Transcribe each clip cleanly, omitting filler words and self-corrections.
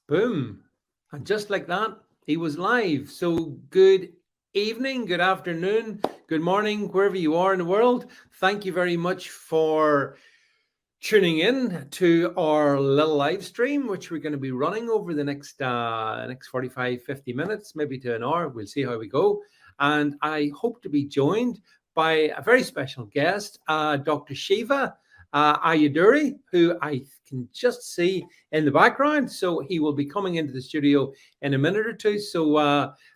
Boom. And just like that, he was live. So good evening, good afternoon, good morning, wherever you are in the world. Thank you very much for tuning in to our little live stream, which we're going to be running over the next 45, 50 minutes, maybe to an hour. We'll see how we go. And I hope to be joined by a very special guest, Dr.SHIVA Ayaduri, who I can just see in the background. So he will be coming into the studio in a minute or two. So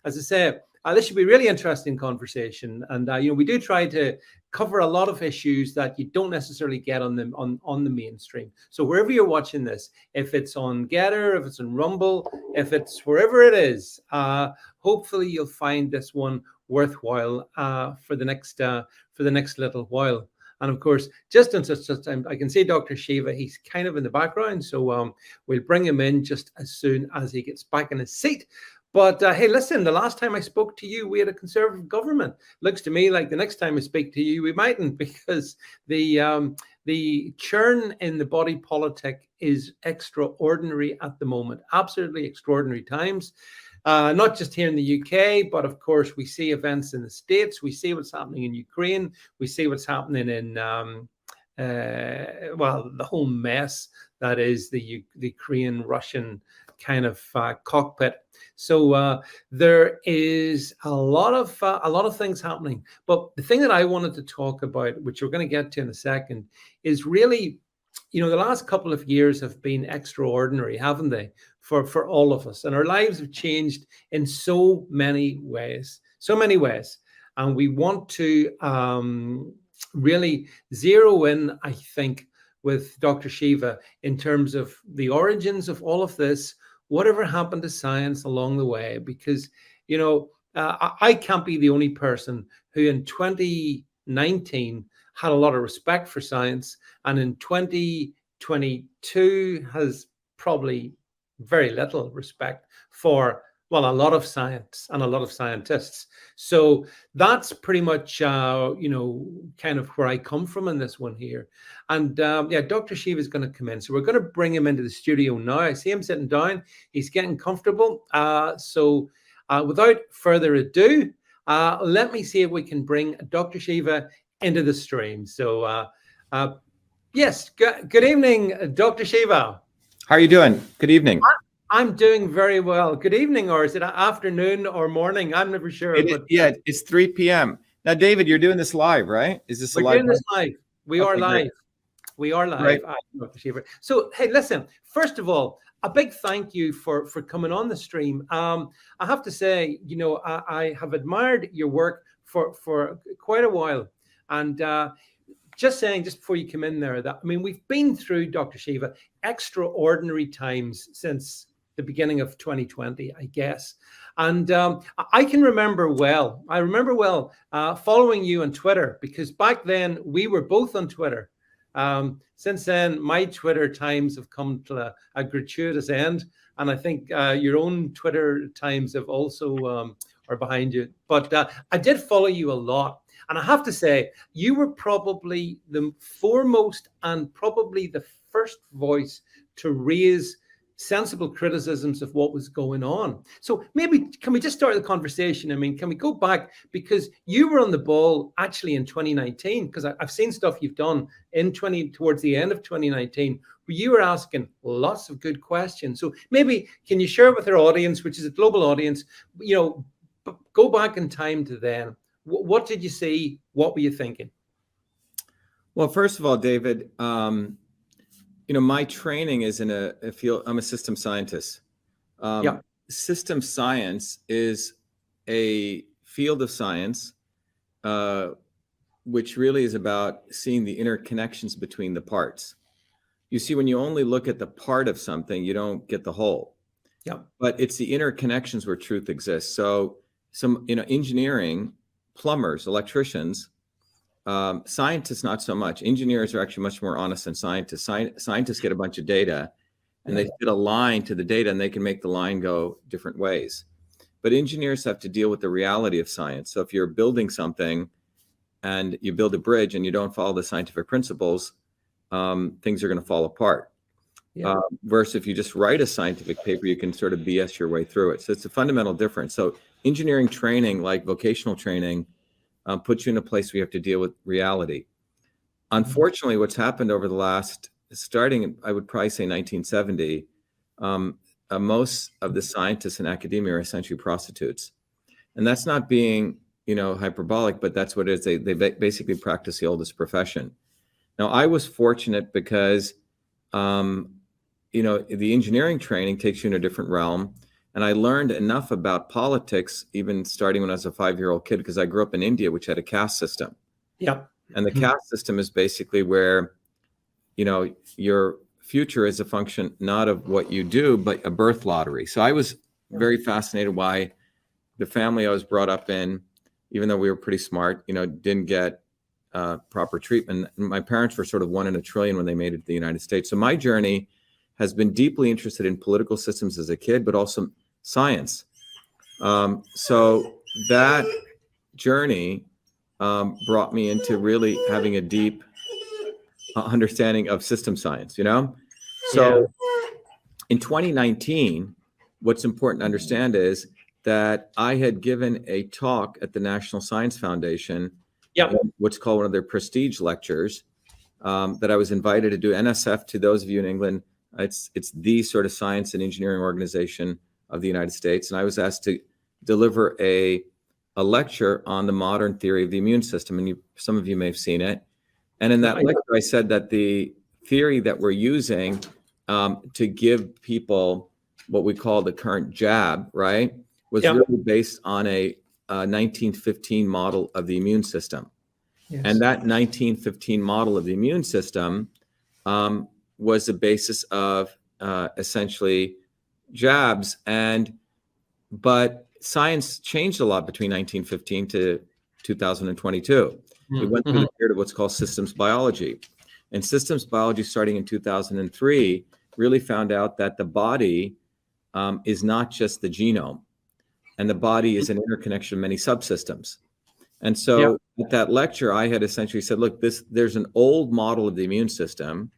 as I say, this should be a really interesting conversation. And, we do try to cover a lot of issues that you don't necessarily get on the mainstream. So wherever you're watching this, if it's on Getter, if it's on Rumble, if it's wherever it is, hopefully you'll find this one worthwhile for the next little while. And of course, just in such time, I can see Dr.SHIVA, he's kind of in the background. So we'll bring him in just as soon as he gets back in his seat. But hey, listen, the last time I spoke to you, we had a Conservative government. Looks to me like the next time I speak to you, we mightn't, because the churn in the body politic is extraordinary at the moment. Absolutely extraordinary times. Not just here in the UK, but of course, we see events in the States. We see what's happening in Ukraine. We see what's happening in, the whole mess that is the Ukraine-Russian kind of cockpit. So there is a lot of things happening. But the thing that I wanted to talk about, which we're going to get to in a second, is really, the last couple of years have been extraordinary, haven't they, for all of us? And our lives have changed in so many ways. And we want to really zero in, I think, with Dr.SHIVA in terms of the origins of all of this, whatever happened to science along the way, because, I can't be the only person who in 2019 had a lot of respect for science, and in 2022 has probably very little respect for, a lot of science and a lot of scientists. So that's pretty much, kind of where I come from in this one here. And Dr.SHIVA is going to come in. So we're going to bring him into the studio now. I see him sitting down. He's getting comfortable. So without further ado, let me see if we can bring Dr.SHIVA into the stream. So yes, good evening, Dr.SHIVA. How are you doing? Good evening. I'm doing very well. Good evening, or is it afternoon or morning? I'm never sure. It's 3 p.m. Now, David, you're doing this live, right? Is this We're live? doing this live. We are live. Great. We are live. Right. So, hey, listen, first of all, a big thank you for coming on the stream. I have to say, I have admired your work for quite a while. And just before you come in there, that, we've been through, Dr.SHIVA, extraordinary times since the beginning of 2020, I guess. And I remember well following you on Twitter, because back then we were both on Twitter. Since then, my Twitter times have come to a gratuitous end. And I think your own Twitter times have also are behind you. But I did follow you a lot. And I have to say, you were probably the foremost and probably the first voice to raise sensible criticisms of what was going on. So maybe can we just start the conversation? Can we go back, because you were on the ball actually in 2019, because I've seen stuff you've done towards the end of 2019, where you were asking lots of good questions. So maybe can you share with our audience, which is a global audience, go back in time to then. What did you see? What were you thinking? Well, first of all, David, my training is in a field. I'm a system scientist. System science is a field of science which really is about seeing the interconnections between the parts. You see, when you only look at the part of something, you don't get the whole. Yeah. But it's the interconnections where truth exists. So engineering, plumbers, electricians, scientists, not so much. Engineers are actually much more honest than scientists. Scientists get a bunch of data and they fit a line to the data and they can make the line go different ways. But engineers have to deal with the reality of science. So if you're building something and you build a bridge and you don't follow the scientific principles, things are going to fall apart. Versus if you just write a scientific paper, you can sort of BS your way through it. So it's a fundamental difference. So engineering training, like vocational training, puts you in a place where you have to deal with reality. Unfortunately, what's happened over the last, starting, I would probably say 1970, most of the scientists in academia are essentially prostitutes. And that's not being, hyperbolic, but that's what it is. They basically practice the oldest profession. Now, I was fortunate because, the engineering training takes you in a different realm. And I learned enough about politics, even starting when I was a 5-year-old kid, because I grew up in India, which had a caste system. Yeah. And the caste system is basically where, your future is a function not of what you do, but a birth lottery. So I was very fascinated why the family I was brought up in, even though we were pretty smart, didn't get proper treatment. My parents were sort of 1 in a trillion when they made it to the United States. So my journey has been deeply interested in political systems as a kid, but also science. So that journey brought me into really having a deep understanding of system science, So in 2019, what's important to understand is that I had given a talk at the National Science Foundation, what's called one of their prestige lectures, that I was invited to do. NSF, to those of you in England, it's the sort of science and engineering organization of the United States. And I was asked to deliver a lecture on the modern theory of the immune system. And some of you may have seen it. And in that lecture, I said that the theory that we're using to give people what we call the current jab, right, was really based on a 1915 model of the immune system. Yes. And that 1915 model of the immune system was the basis of essentially jabs. But science changed a lot between 1915 to 2022. We went through the period of what's called systems biology. And systems biology, starting in 2003, really found out that the body is not just the genome. And the body is an interconnection of many subsystems. And so at that lecture, I had essentially said, look, there's an old model of the immune system,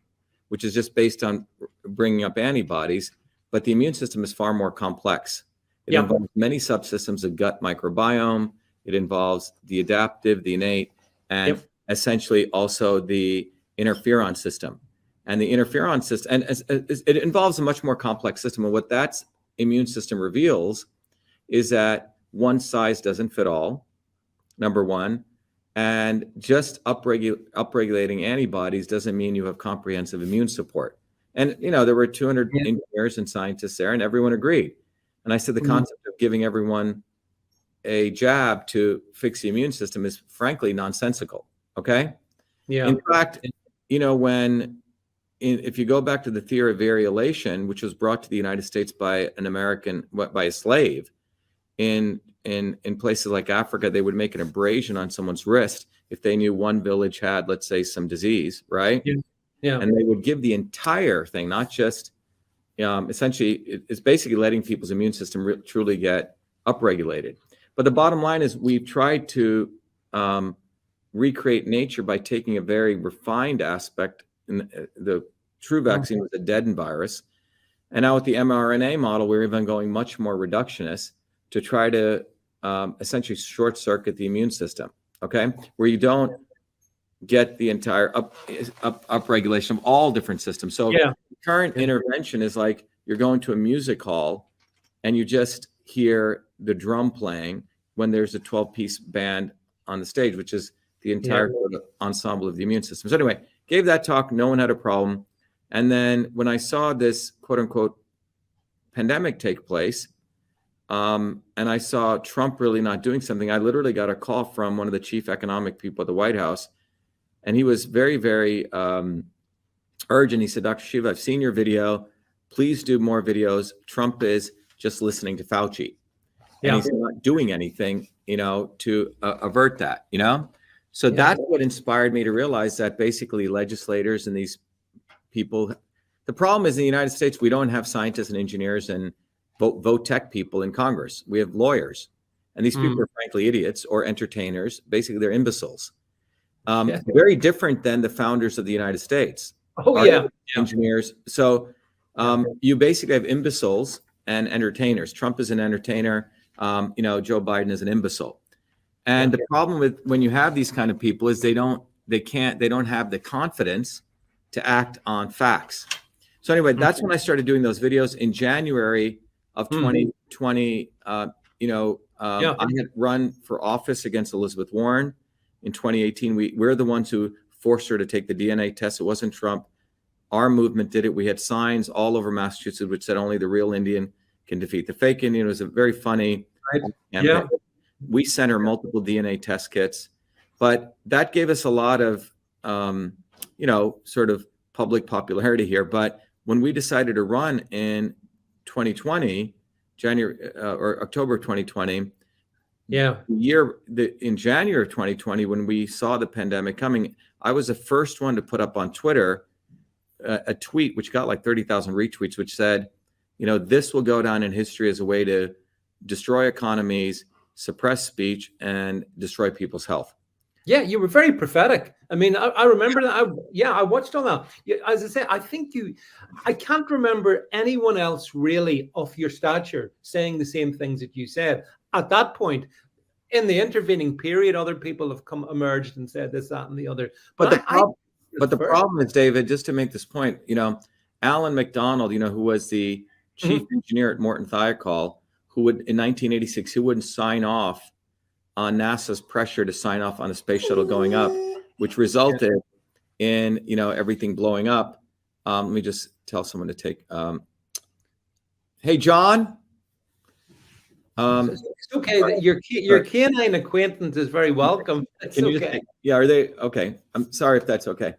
which is just based on bringing up antibodies, but the immune system is far more complex. It involves many subsystems, the gut microbiome. It involves the adaptive, the innate, and essentially also the interferon system. And the interferon system, and it involves a much more complex system. And what that immune system reveals is that one size doesn't fit all, number one. And just upregulating antibodies doesn't mean you have comprehensive immune support. And, there were 200 engineers and scientists there, and everyone agreed. And I said the concept of giving everyone a jab to fix the immune system is frankly nonsensical. Okay. Yeah. In fact, if you go back to the theory of variolation, which was brought to the United States by by a slave, in places like Africa, they would make an abrasion on someone's wrist if they knew one village had, let's say, some disease, right? Yeah. And they would give the entire thing, not just, essentially, it's basically letting people's immune system truly get upregulated. But the bottom line is we've tried to recreate nature by taking a very refined aspect. The true vaccine was a deadened virus. And now with the mRNA model, we're even going much more reductionist to try to essentially short circuit the immune system, okay? Where you don't get the entire upregulation of all different systems. So current intervention is like you're going to a music hall and you just hear the drum playing when there's a 12-piece band on the stage, which is the entire ensemble of the immune system. So anyway, gave that talk, no one had a problem. And then when I saw this quote unquote pandemic take place, and I saw Trump really not doing something, I literally got a call from one of the chief economic people at the White House. And he was very, very urgent. He said, Dr. Shiva, I've seen your video. Please do more videos. Trump is just listening to Fauci. And he's not doing anything, to avert that, So that's what inspired me to realize that basically legislators and these people, the problem is in the United States, we don't have scientists and engineers and vote tech people in Congress. We have lawyers. And these people are frankly idiots or entertainers. Basically, they're imbeciles. Very different than the founders of the United States. Engineers. So You basically have imbeciles and entertainers. Trump is an entertainer. Joe Biden is an imbecile. And the problem with when you have these kind of people is they don't have the confidence to act on facts. So anyway, that's when I started doing those videos in January of 2020. I had run for office against Elizabeth Warren in 2018. We're the ones who forced her to take the DNA test. It wasn't Trump. Our movement did it. We had signs all over Massachusetts which said only the real Indian can defeat the fake Indian. It was a very funny campaign. We sent her multiple DNA test kits, but that gave us a lot of, sort of public popularity here. But when we decided to run in 2020, January or October 2020, in January of 2020, when we saw the pandemic coming, I was the first one to put up on Twitter a tweet which got like 30,000 retweets, which said, this will go down in history as a way to destroy economies, suppress speech, and destroy people's health. Yeah, you were very prophetic. I mean, I remember that. I watched all that. As I say, I can't remember anyone else really of your stature saying the same things that you said. At that point, in the intervening period, other people have emerged and said this, that, and the other. But the problem is, David, just to make this point, Alan McDonald, who was the chief engineer at Morton Thiokol, who would, in 1986, who wouldn't sign off on NASA's pressure to sign off on a space shuttle going up, which resulted in, everything blowing up. Let me just tell someone to take, hey, John. It's okay. That your canine acquaintance is very welcome. It's okay. Are they okay? I'm sorry if that's okay.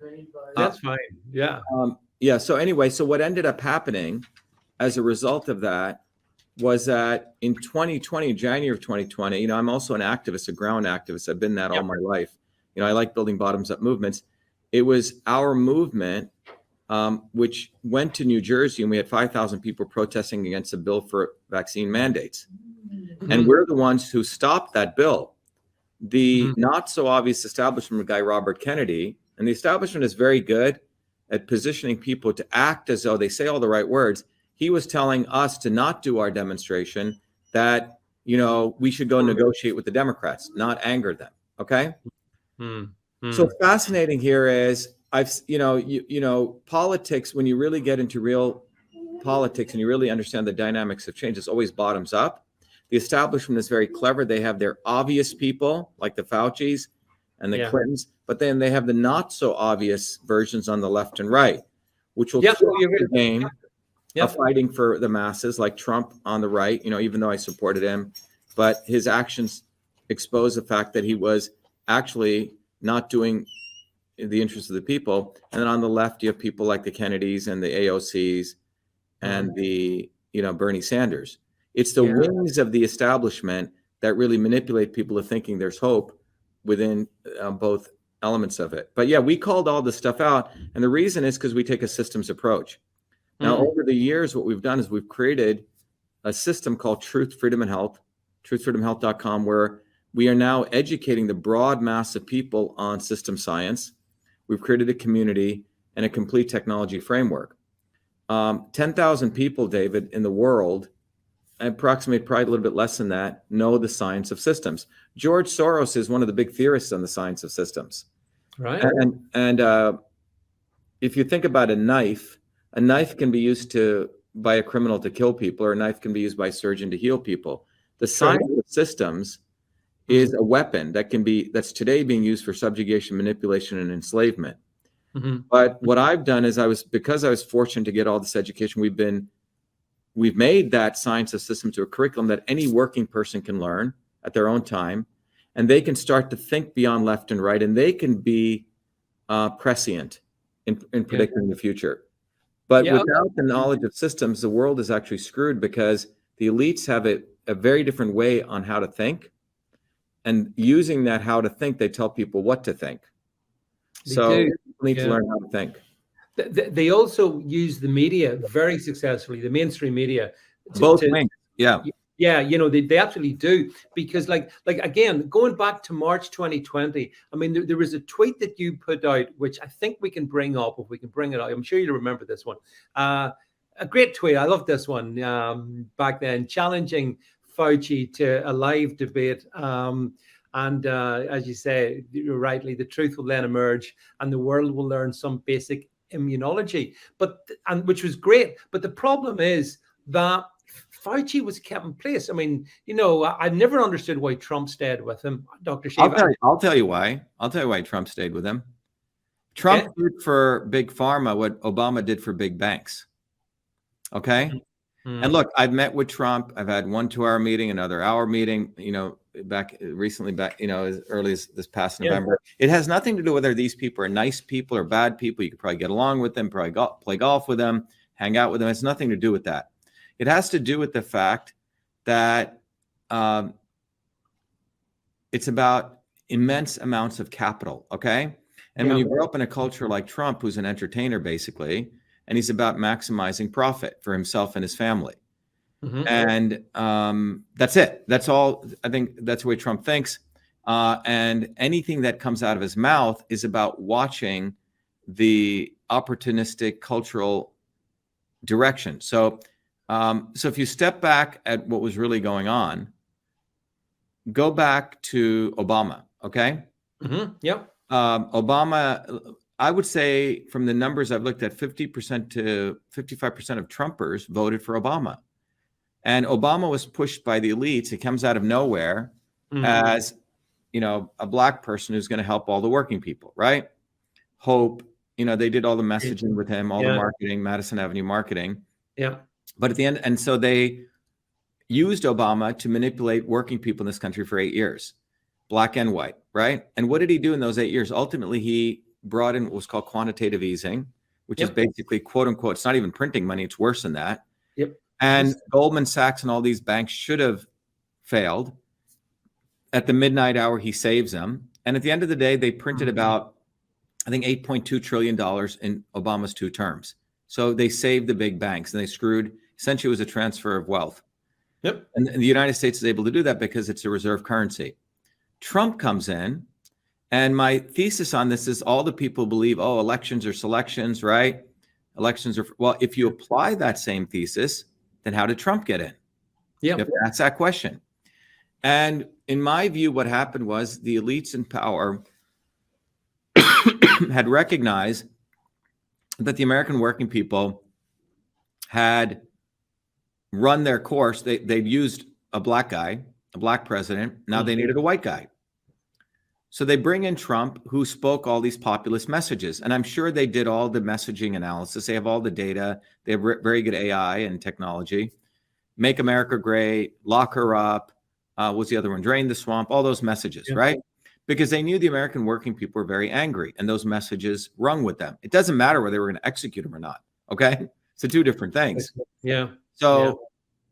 That's fine. Yeah. So anyway, so what ended up happening as a result of that was that in 2020, January of 2020, I'm also an activist, a ground activist. I've been that all my life. I like building bottoms-up movements. It was our movement, which went to New Jersey, and we had 5,000 people protesting against a bill for vaccine mandates. And we're the ones who stopped that bill. The not so obvious establishment guy, Robert Kennedy, and the establishment is very good at positioning people to act as though they say all the right words. He was telling us to not do our demonstration, that, we should go negotiate with the Democrats, not anger them. Okay. So fascinating here is politics, when you really get into real politics and you really understand the dynamics of change, it's always bottoms up. The establishment is very clever. They have their obvious people like the Faucis and the Clintons, but then they have the not so obvious versions on the left and right, which will the game of fighting for the masses, like Trump on the right, even though I supported him, but his actions expose the fact that he was actually not doing the interests of the people. And then on the left, you have people like the Kennedys and the AOCs and the, Bernie Sanders. It's the wings of the establishment that really manipulate people to thinking there's hope within both elements of it. But we called all this stuff out. And the reason is because we take a systems approach. Now, over the years, what we've done is we've created a system called Truth, Freedom, and Health, truthfreedomhealth.com, where we are now educating the broad mass of people on system science. We've created a community and a complete technology framework. 10,000 people, David, in the world, approximately probably a little bit less than that, know the science of systems. George Soros is one of the big theorists on the science of systems. Right. And if you think about a knife can be used by a criminal to kill people, or a knife can be used by a surgeon to heal people. The science of systems is a weapon that's today being used for subjugation, manipulation, and enslavement. But what I've done is because I was fortunate to get all this education, we've made that science of systems to a curriculum that any working person can learn at their own time, and they can start to think beyond left and right, and they can be prescient in predicting the future. But without the knowledge of systems, the world is actually screwed, because the elites have a very different way on how to think. And using that how to think, they tell people what to think. So people need to learn how to think. They also use the media very successfully, the mainstream media. Both wings. Yeah. Yeah, they absolutely do, because like again, going back to March 2020, I mean, there was a tweet that you put out, which I think we can bring up if we can bring it out. I'm sure you'll remember this one. a great tweet. I love this one back then, challenging Fauci to a live debate. And as you say, rightly, the truth will then emerge and the world will learn some basic immunology, and which was great. But the problem is that Fauci was kept in place. I mean, I've never understood why Trump stayed with him, Dr. Shiva. I'll tell you why. I'll tell you why Trump stayed with him. Trump did for big pharma what Obama did for big banks. Okay. Mm-hmm. And look, I've met with Trump. I've had 1 2-hour meeting, another hour meeting, back as early as this past November. It has nothing to do whether these people are nice people or bad people. You could probably get along with them, probably play golf with them, hang out with them. It's nothing to do with that. It has to do with the fact that it's about immense amounts of capital. Okay. And when you grow up in a culture like Trump, who's an entertainer, basically, and he's about maximizing profit for himself and his family. Mm-hmm. And that's it. That's all. I think that's the way Trump thinks. And anything that comes out of his mouth is about watching the opportunistic cultural direction. So if you step back at what was really going on, go back to Obama. Okay. Mm-hmm. Yep. Obama, I would say from the numbers I've looked at, 50% to 55% of Trumpers voted for Obama. And Obama was pushed by the elites. It comes out of nowhere as, a black person who's going to help all the working people, right? Hope, they did all the messaging with him, all the marketing, Madison Avenue marketing. Yeah. But at the end, and so they used Obama to manipulate working people in this country for 8 years, black and white, right? And what did he do in those 8 years? Ultimately, he brought in what was called quantitative easing, which is basically, quote unquote, it's not even printing money. It's worse than that. Yep. And Goldman Sachs and all these banks should have failed. At the midnight hour, he saves them. And at the end of the day, they printed about, I think, $8.2 trillion in Obama's 2 terms. So they saved the big banks and they screwed, essentially it was a transfer of wealth. Yep. And the United States is able to do that because it's a reserve currency. Trump comes in, and my thesis on this is all the people believe, elections are selections, right? Elections are, well, if you apply that same thesis, then how did Trump get in? Yeah. You have to ask that question. And in my view, what happened was the elites in power had recognized that the American working people had run their course. They'd used a black guy, a black president. Now they needed a white guy. So they bring in Trump, who spoke all these populist messages. And I'm sure they did all the messaging analysis. They have all the data. They have very good AI and technology. Make America great, lock her up. What's the other one? Drain the swamp, all those messages, right? Because they knew the American working people were very angry and those messages rung with them. It doesn't matter whether they were going to execute them or not. Okay. So 2 different things. Yeah. So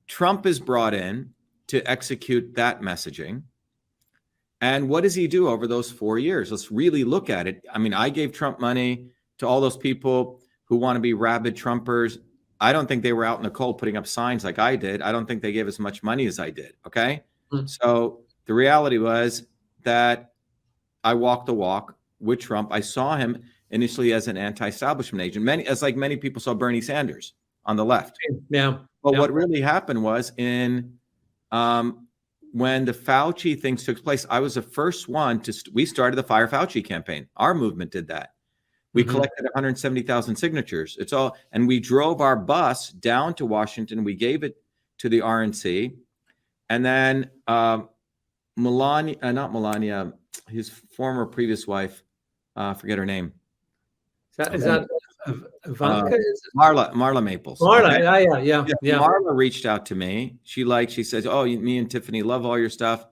Trump is brought in to execute that messaging. And what does he do over those 4 years? Let's really look at it. I mean, I gave Trump money to all those people who want to be rabid Trumpers. I don't think they were out in the cold putting up signs like I did. I don't think they gave as much money as I did. Okay. So the reality was that I walked the walk with Trump. I saw him initially as an anti-establishment agent, many people saw Bernie Sanders on the left. Yeah. But what really happened was when the Fauci things took place, I was the first one we started the Fire Fauci campaign. Our movement did that. We collected 170,000 signatures. And we drove our bus down to Washington. We gave it to the RNC. And then Melania, his former previous wife, forget her name. Is that Ivanka? Marla Maples. Marla, okay? yeah. Marla reached out to me. She says, me and Tiffany love all your stuff.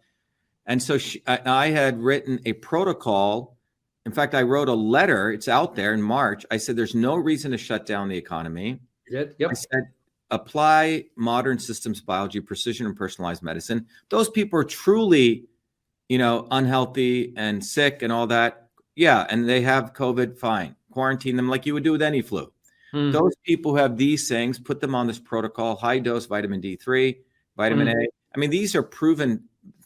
And so I had written a protocol. In fact, I wrote a letter. It's out there in March. I said, there's no reason to shut down the economy. You did? Yep. I said, apply modern systems biology, precision, and personalized medicine. Those people are truly, unhealthy and sick and all that. Yeah. And they have COVID, fine. Quarantine them like you would do with any flu. Those people who have these things, put them on this protocol, high dose vitamin D3, vitamin A. I mean, these are proven,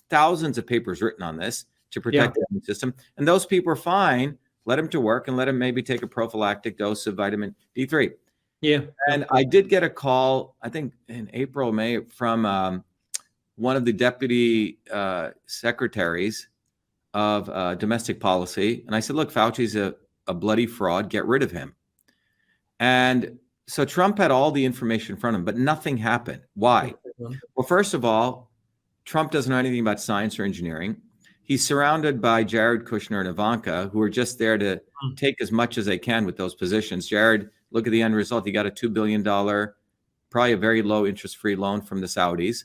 thousands of papers written on this to protect the immune system. And those people are fine. Let them to work and let them maybe take a prophylactic dose of vitamin D3. Yeah. And I did get a call, I think in April, May, from one of the deputy secretaries of domestic policy. And I said, look, Fauci's a bloody fraud. Get rid of him. And so Trump had all the information in front of him, but nothing happened. Why? Well, first of all, Trump doesn't know anything about science or engineering. He's surrounded by Jared Kushner and Ivanka, who are just there to take as much as they can with those positions. Jared, look at the end result. He got a $2 billion, probably a very low interest-free loan from the Saudis.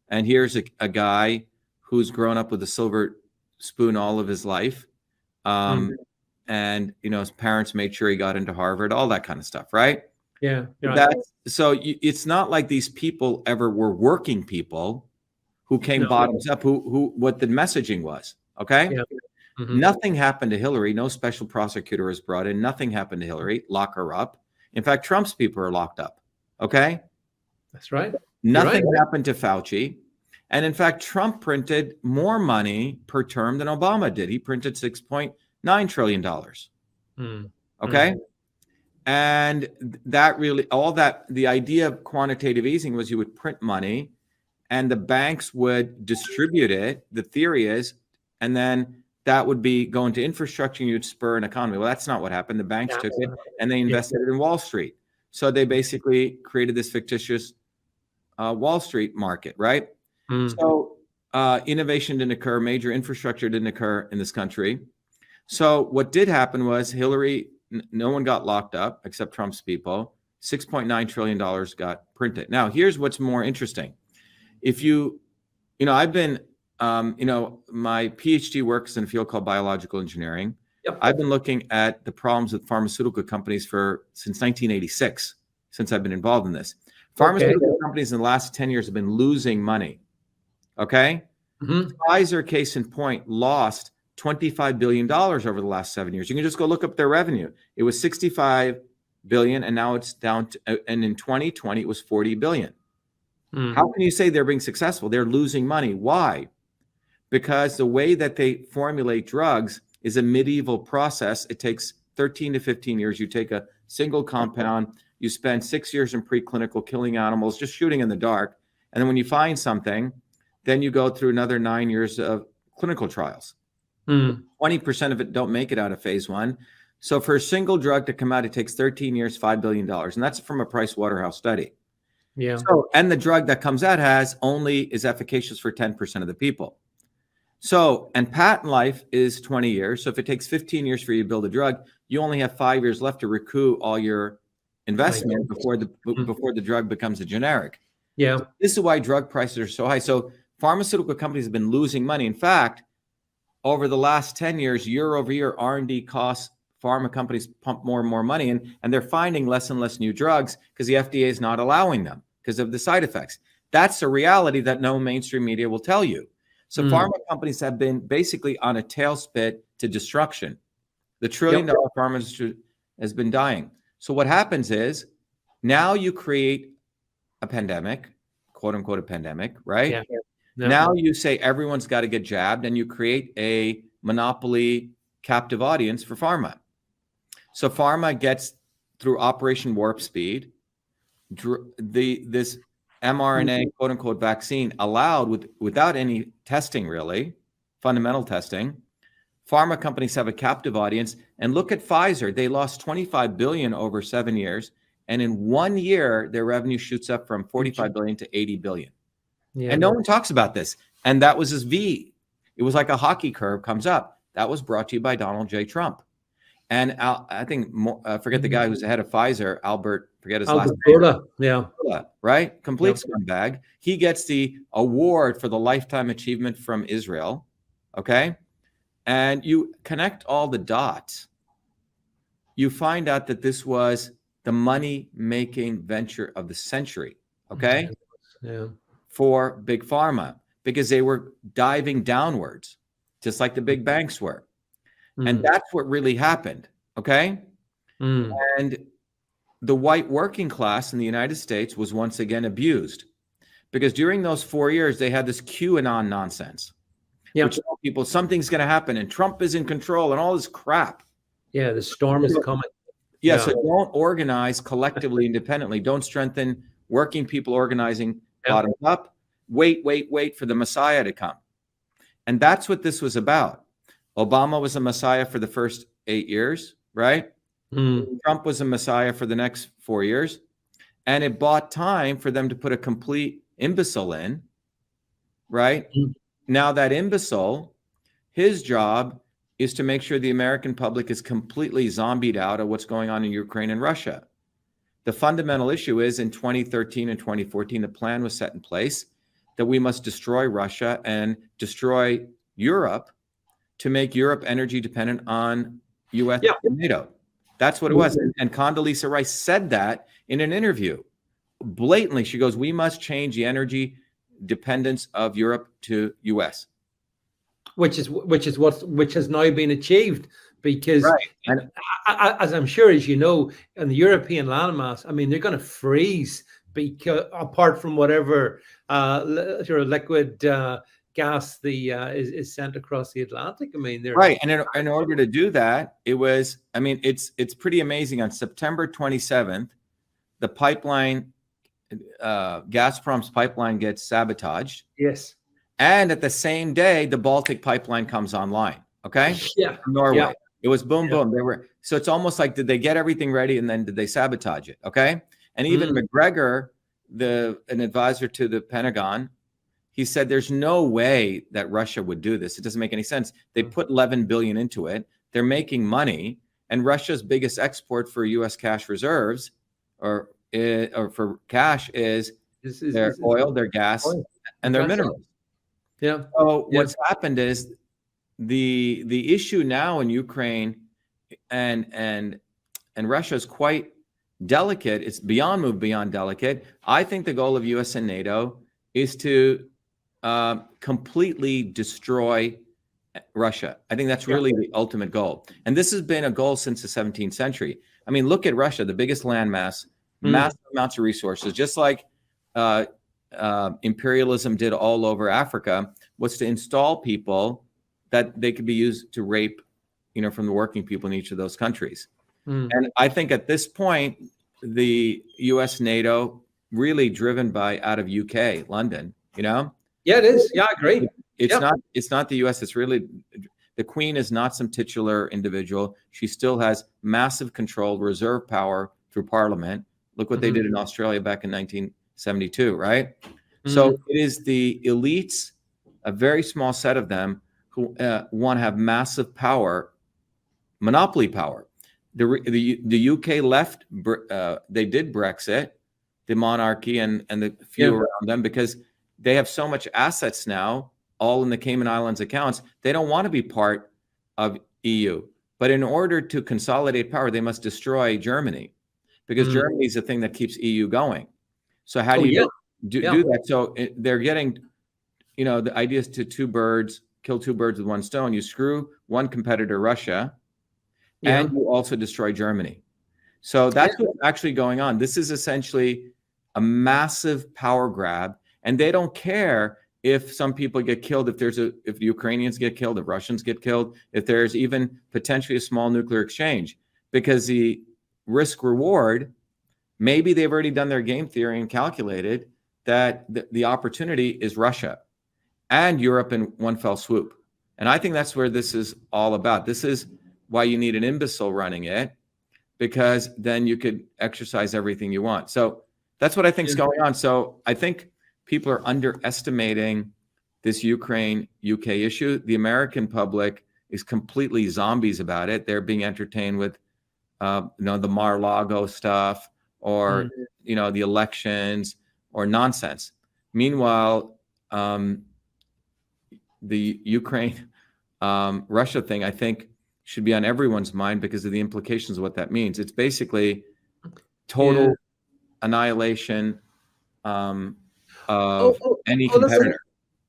And here's a guy who's grown up with a silver spoon all of his life. And, you know, his parents made sure he got into Harvard, all that kind of stuff, right? Yeah. So it's not like these people ever were working people who came bottoms up, who what the messaging was, okay? Yeah. Nothing happened to Hillary. No special prosecutor was brought in. Nothing happened to Hillary. Lock her up. In fact, Trump's people are locked up, okay? That's right. Nothing happened to Fauci. And in fact, Trump printed more money per term than Obama did. He printed $6.9 trillion. Okay. And that really, the idea of quantitative easing was you would print money and the banks would distribute it. The theory is, and then that would be going to infrastructure and you'd spur an economy. Well, that's not what happened. The banks took it and they invested it in Wall Street. So they basically created this fictitious Wall Street market, right? So innovation didn't occur, major infrastructure didn't occur in this country. So what did happen was Hillary, no one got locked up except Trump's people. $6.9 trillion got printed. Now, here's what's more interesting. If I've been, my PhD work is in a field called biological engineering. Yep. I've been looking at the problems with pharmaceutical companies since 1986, since I've been involved in this. Pharmaceutical companies in the last 10 years have been losing money. Okay. Pfizer, case in point, lost $25 billion over the last 7 years. You can just go look up their revenue. It was $65 billion, and now it's down to, and in 2020, it was $40 billion. How can you say they're being successful? They're losing money. Why? Because the way that they formulate drugs is a medieval process. It takes 13 to 15 years. You take a single compound, you spend 6 years in preclinical killing animals, just shooting in the dark. And then when you find something, then you go through another 9 years of clinical trials. 20% of it don't make it out of phase 1. So for a single drug to come out, it takes 13 years, $5 billion. And that's from a Price Waterhouse study. Yeah. So, and the drug that comes out is efficacious for 10% of the people. So, and patent life is 20 years. So if it takes 15 years for you to build a drug, you only have 5 years left to recoup all your investment before the drug becomes a generic. Yeah. So this is why drug prices are so high. So pharmaceutical companies have been losing money. In fact, over the last 10 years, year over year, R&D costs, pharma companies pump more and more money in, and they're finding less and less new drugs because the FDA is not allowing them because of the side effects. That's a reality that no mainstream media will tell you. So pharma companies have been basically on a tailspin to destruction. The trillion-dollar pharma industry has been dying. So what happens is now you create a pandemic, quote unquote, a pandemic, right? Yeah. Now you say everyone's got to get jabbed and you create a monopoly captive audience for pharma. So pharma gets through Operation Warp Speed, this mRNA quote unquote vaccine allowed without any testing, really, fundamental testing. Pharma companies have a captive audience. And look at Pfizer. They lost $25 billion over 7 years. And in 1 year, their revenue shoots up from $45 billion to $80 billion. Yeah. And no one talks about this. And that was his V. It was like a hockey curve comes up. That was brought to you by Donald J. Trump. And I think, forget the guy who's the head of Pfizer, Albert, forget his last name. Yeah. Right? Complete scumbag. He gets the award for the lifetime achievement from Israel. Okay? And you connect all the dots. You find out that this was the money-making venture of the century. Okay? Yeah. For Big Pharma, because they were diving downwards, just like the big banks were. And that's what really happened, okay? And the white working class in the United States was once again abused because during those 4 years, they had this QAnon nonsense. Yeah. Which told people something's going to happen and Trump is in control and all this crap. Yeah, the storm is coming. Yeah, so don't organize collectively, independently. Don't strengthen working people organizing bottoms up. Wait for the Messiah to come. And that's what this was about. Obama was a Messiah for the first 8 years, right? Trump was a Messiah for the next 4 years. And it bought time for them to put a complete imbecile in, right? Now that imbecile, his job is to make sure the American public is completely zombied out of what's going on in Ukraine and Russia. The fundamental issue is in 2013 and 2014, the plan was set in place that we must destroy Russia and destroy Europe to make Europe energy dependent on US and NATO. That's what it was. And Condoleezza Rice said that in an interview. Blatantly, she goes, we must change the energy dependence of Europe to US. Which has now been achieved, because as I'm sure as you know, in the European landmass, I mean, they're going to freeze, because apart from whatever liquid gas is sent across the Atlantic. I mean, they're right. And in order to do that, it was, I mean, it's pretty amazing. On September 27th, the pipeline, Gazprom's pipeline gets sabotaged. Yes. And at the same day, the Baltic pipeline comes online. Okay. Yeah. From Norway. It was boom. They were, so it's almost like, did they get everything ready and then did they sabotage it? Okay. And even McGregor, an advisor to the Pentagon, he said, there's no way that Russia would do this. It doesn't make any sense. They put 11 billion into it. They're making money. And Russia's biggest export for U.S. cash reserves or for cash is their oil, their gas, and their minerals. Yeah. So what's happened is the issue now in Ukraine and Russia is quite delicate. It's moved beyond delicate. I think the goal of U.S. and NATO is to completely destroy Russia. I think that's really the ultimate goal. And this has been a goal since the 17th century. I mean, look at Russia, the biggest landmass, massive amounts of resources, just like imperialism did all over Africa, was to install people that they could be used to rape, from the working people in each of those countries. And I think at this point, the US, NATO, really driven out of UK, London, Yeah, it is. Yeah, I agree. It's not the US. It's really, the Queen is not some titular individual. She still has massive control, reserve power through Parliament. Look what they did in Australia back in 1972, right? So it is the elites, a very small set of them, who want to have massive power, monopoly power. The UK left, they did Brexit, the monarchy and the few around them, because they have so much assets now, all in the Cayman Islands accounts. They don't want to be part of EU. But in order to consolidate power, they must destroy Germany, because Germany is the thing that keeps EU going. So how do you do that? So they're getting, the idea is to kill two birds with one stone. You screw one competitor, Russia, and you also destroy Germany. So that's what's actually going on. This is essentially a massive power grab, and they don't care if some people get killed, if the Ukrainians get killed, if Russians get killed, if there's even potentially a small nuclear exchange, because the risk reward, maybe they've already done their game theory and calculated that the opportunity is Russia and Europe in one fell swoop. And I think that's where this is all about. This is why you need an imbecile running it, because then you could exercise everything you want. So that's what I think is going on. So I think people are underestimating this Ukraine-UK issue. The American public is completely zombies about it. They're being entertained with, the Mar-a-Lago stuff, or, the elections, or nonsense. Meanwhile, the Ukraine, Russia thing, I think, should be on everyone's mind because of the implications of what that means. It's basically total annihilation of any competitor.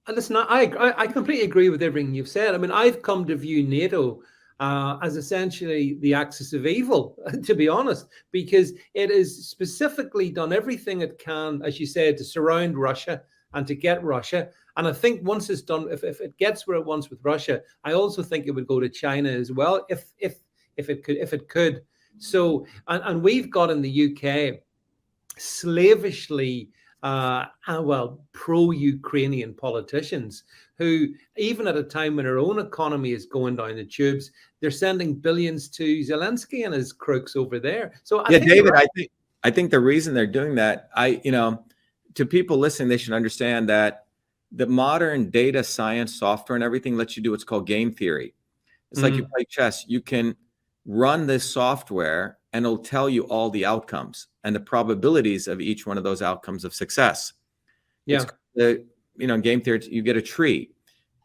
Listen, I completely agree with everything you've said. I mean, I've come to view NATO as essentially the axis of evil, to be honest, because it has specifically done everything it can, as you said, to surround Russia and to get Russia. And I think once it's done, if it gets where it wants with Russia, I also think it would go to China as well, if it could, So, and we've got in the UK slavishly, pro-Ukrainian politicians who, even at a time when our own economy is going down the tubes, they're sending billions to Zelensky and his crooks over there. So, yeah, David, I think the reason they're doing that, to people listening, they should understand that the modern data science software and everything lets you do what's called game theory. It's like you play chess. You can run this software and it'll tell you all the outcomes and the probabilities of each one of those outcomes of success. Yeah. Game theory, you get a tree,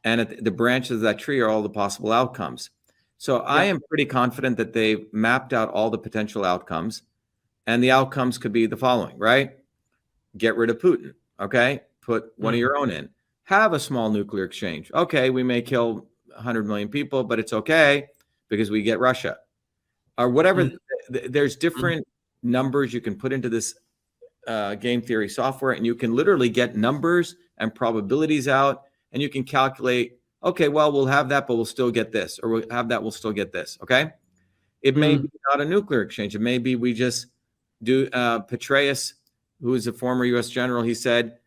and the branches of that tree are all the possible outcomes. So I am pretty confident that they've mapped out all the potential outcomes, and the outcomes could be the following, right? Get rid of Putin. Okay. Put one of your own in. Have a small nuclear exchange. Okay. We may kill 100 million people, but it's okay because we get Russia or whatever. There's different numbers you can put into this game theory software, and you can literally get numbers and probabilities out, and you can calculate, okay, well, we'll have that, but we'll still get this, or we'll have that, we'll still get this. Okay. It may be not a nuclear exchange. It may be we just do Petraeus, who is a former US general. He said,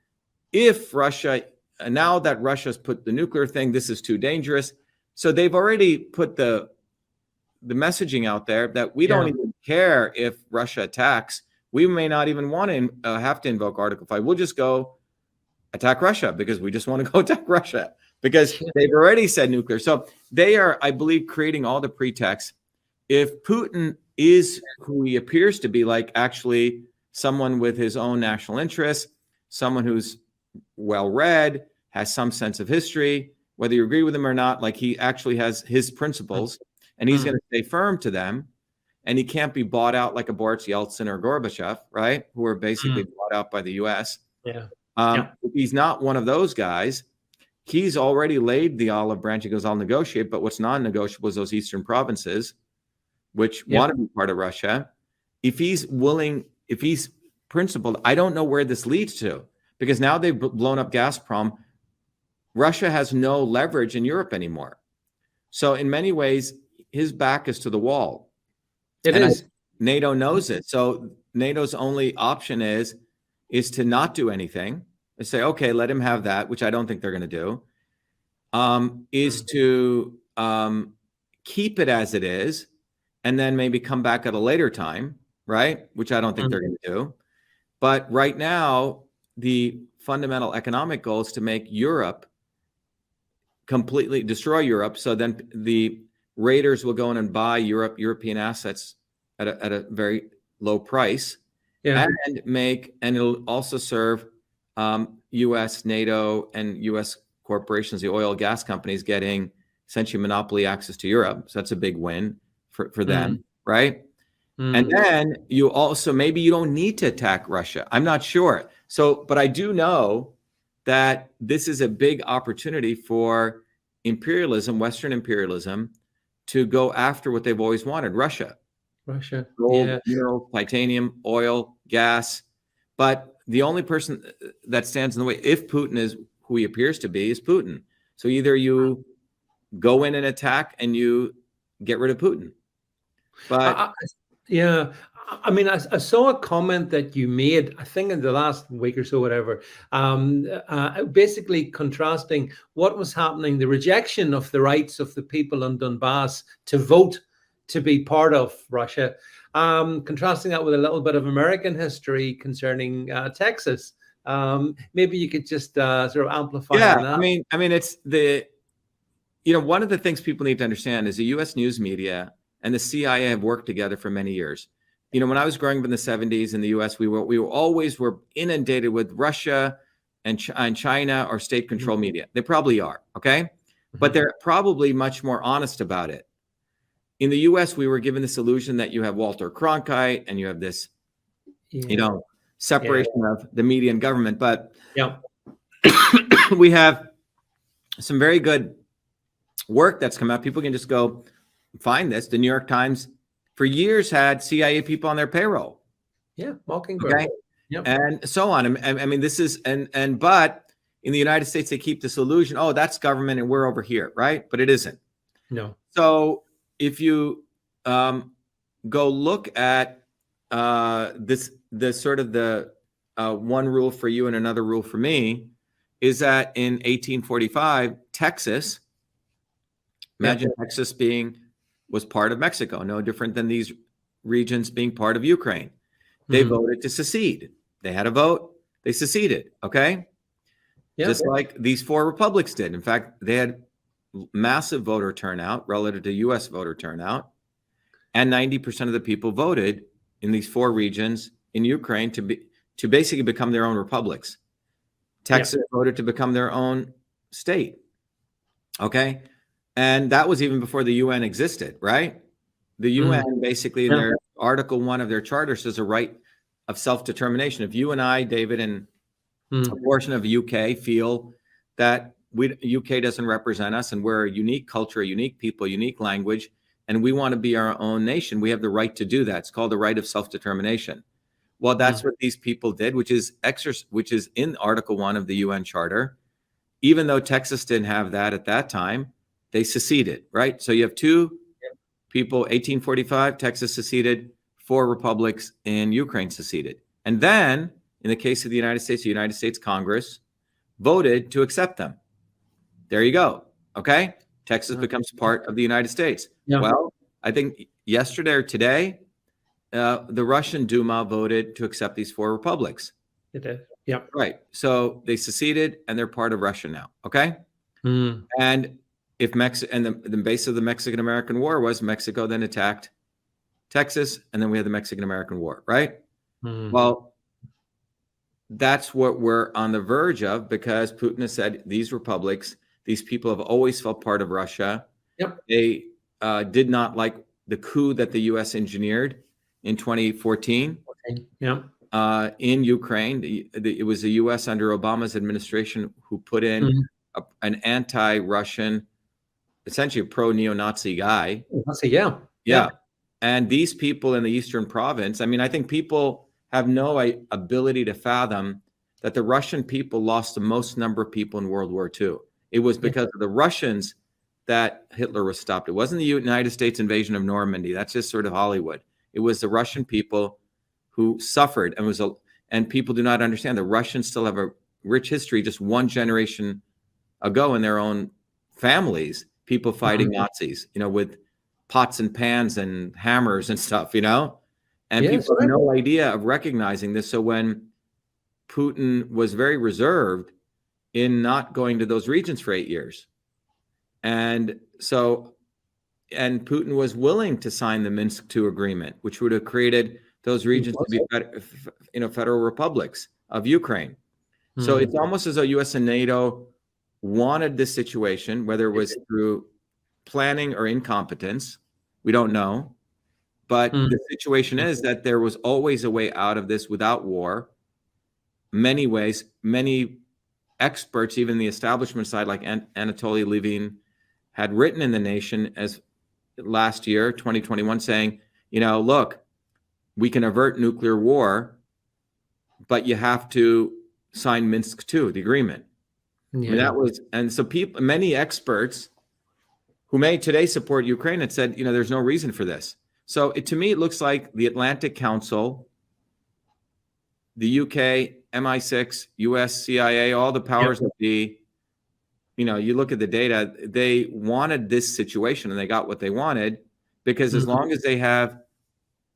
if Russia, now that Russia's put the nuclear thing, this is too dangerous. So they've already put the messaging out there that we don't even care if Russia attacks. We may not even want to have to invoke Article 5. We'll just go attack Russia because we just want to go attack Russia because they've already said nuclear. So they are, I believe, creating all the pretexts. If Putin is who he appears to be, like actually someone with his own national interests, someone who's well-read, has some sense of history, whether you agree with him or not, like he actually has his principles and he's going to stay firm to them. And he can't be bought out like a Boris Yeltsin or Gorbachev, right? Who are basically bought out by the US. If he's not one of those guys, he's already laid the olive branch. He goes, I'll negotiate. But what's non-negotiable is those eastern provinces, which want to be part of Russia. If he's willing, if he's principled, I don't know where this leads to, because now they've blown up Gazprom. Russia has no leverage in Europe anymore. So in many ways, his back is to the wall. It is. NATO knows it. So NATO's only option is to not do anything. They say, okay, let him have that, which I don't think they're going to do. Is to keep it as it is, and then maybe come back at a later time, right? Which I don't think they're going to do. But right now, the fundamental economic goal is to make Europe completely destroy Europe. So then the raiders will go in and buy European assets at a very low price, and it'll also serve U.S., NATO, and U.S. corporations, the oil gas companies, getting essentially monopoly access to Europe. So that's a big win for them, right? And then you also, maybe you don't need to attack Russia. I'm not sure. So, but I do know that this is a big opportunity for imperialism, Western imperialism, to go after what they've always wanted, Russia. Gold, mineral, titanium, oil, gas. But the only person that stands in the way, if Putin is who he appears to be, is Putin. So either you go in and attack and you get rid of Putin. But I mean, I saw a comment that you made, I think in the last week or so, whatever, basically contrasting what was happening, the rejection of the rights of the people on Donbass to vote to be part of Russia, contrasting that with a little bit of American history concerning Texas. Maybe you could just sort of amplify on that. I mean, it's one of the things people need to understand is the U.S. news media and the CIA have worked together for many years. When I was growing up in the 70s in the U.S., we always were inundated with Russia and China or state-controlled media. They probably are, okay? But they're probably much more honest about it. In the U.S., we were given this illusion that you have Walter Cronkite and you have this, separation of the media and government. But we have some very good work that's come out. People can just go find this. The New York Times for years had CIA people on their payroll. Mockingbird. Okay? And so on. I mean, this is, but in the United States, they keep this illusion, oh, that's government and we're over here, right? But it isn't. No. So if you go look at the sort of the one rule for you and another rule for me, is that in 1845, Texas, imagine Texas was part of Mexico, no different than these regions being part of Ukraine. They voted to secede. They had a vote. They seceded. Okay. Just like these four republics did. In fact, they had massive voter turnout relative to U.S. voter turnout. And 90% of the people voted in these four regions in Ukraine to basically become their own republics. Texas voted to become their own state. Okay. And that was even before the UN existed, right? The UN basically in their Article 1 of their charter says a right of self-determination. If you and I, David, and a portion of the UK feel that UK doesn't represent us and we're a unique culture, a unique people, a unique language, and we want to be our own nation, we have the right to do that. It's called the right of self-determination. Well, that's what these people did, which is in Article 1 of the UN Charter. Even though Texas didn't have that at that time, they seceded, right? So you have two people, 1845, Texas seceded, four republics in Ukraine seceded. And then, in the case of the United States Congress voted to accept them. There you go, okay? Texas becomes part of the United States. Well, I think yesterday or today, the Russian Duma voted to accept these four republics. It did. Yeah. Right. So they seceded and they're part of Russia now. Okay. And if the base of the Mexican-American War was Mexico then attacked Texas, and then we had the Mexican-American War, right? Well, that's what we're on the verge of, because Putin has said these republics, these people have always felt part of Russia. They did not like the coup that the U.S. engineered in 2014 in Ukraine. It was the U.S. under Obama's administration who put in an anti-Russian, essentially a pro-neo-Nazi guy. Yeah. And these people in the Eastern province, I mean, I think people have no ability to fathom that the Russian people lost the most number of people in World War II. It was because of the Russians that Hitler was stopped. It wasn't the United States invasion of Normandy. That's just sort of Hollywood. It was the Russian people who suffered, and people do not understand. The Russians still have a rich history just one generation ago in their own families, people fighting Nazis, with pots and pans and hammers and stuff, and people have no idea of recognizing this. So when Putin was very reserved in not going to those regions for 8 years, and Putin was willing to sign the Minsk II agreement, which would have created those regions to be, federal republics of Ukraine. So it's almost as though U.S. and NATO wanted this situation, whether it was through planning or incompetence, we don't know. But the situation is that there was always a way out of this without war. Many ways, many experts, even the establishment side, like Anatoly Levin, had written in The Nation as last year, 2021, saying, look, we can avert nuclear war, but you have to sign Minsk II, the agreement. And so many experts who may today support Ukraine had said, there's no reason for this. So to me, it looks like the Atlantic Council, the UK, MI6, US, CIA, all the powers that be, you look at the data, they wanted this situation and they got what they wanted, because as long as they have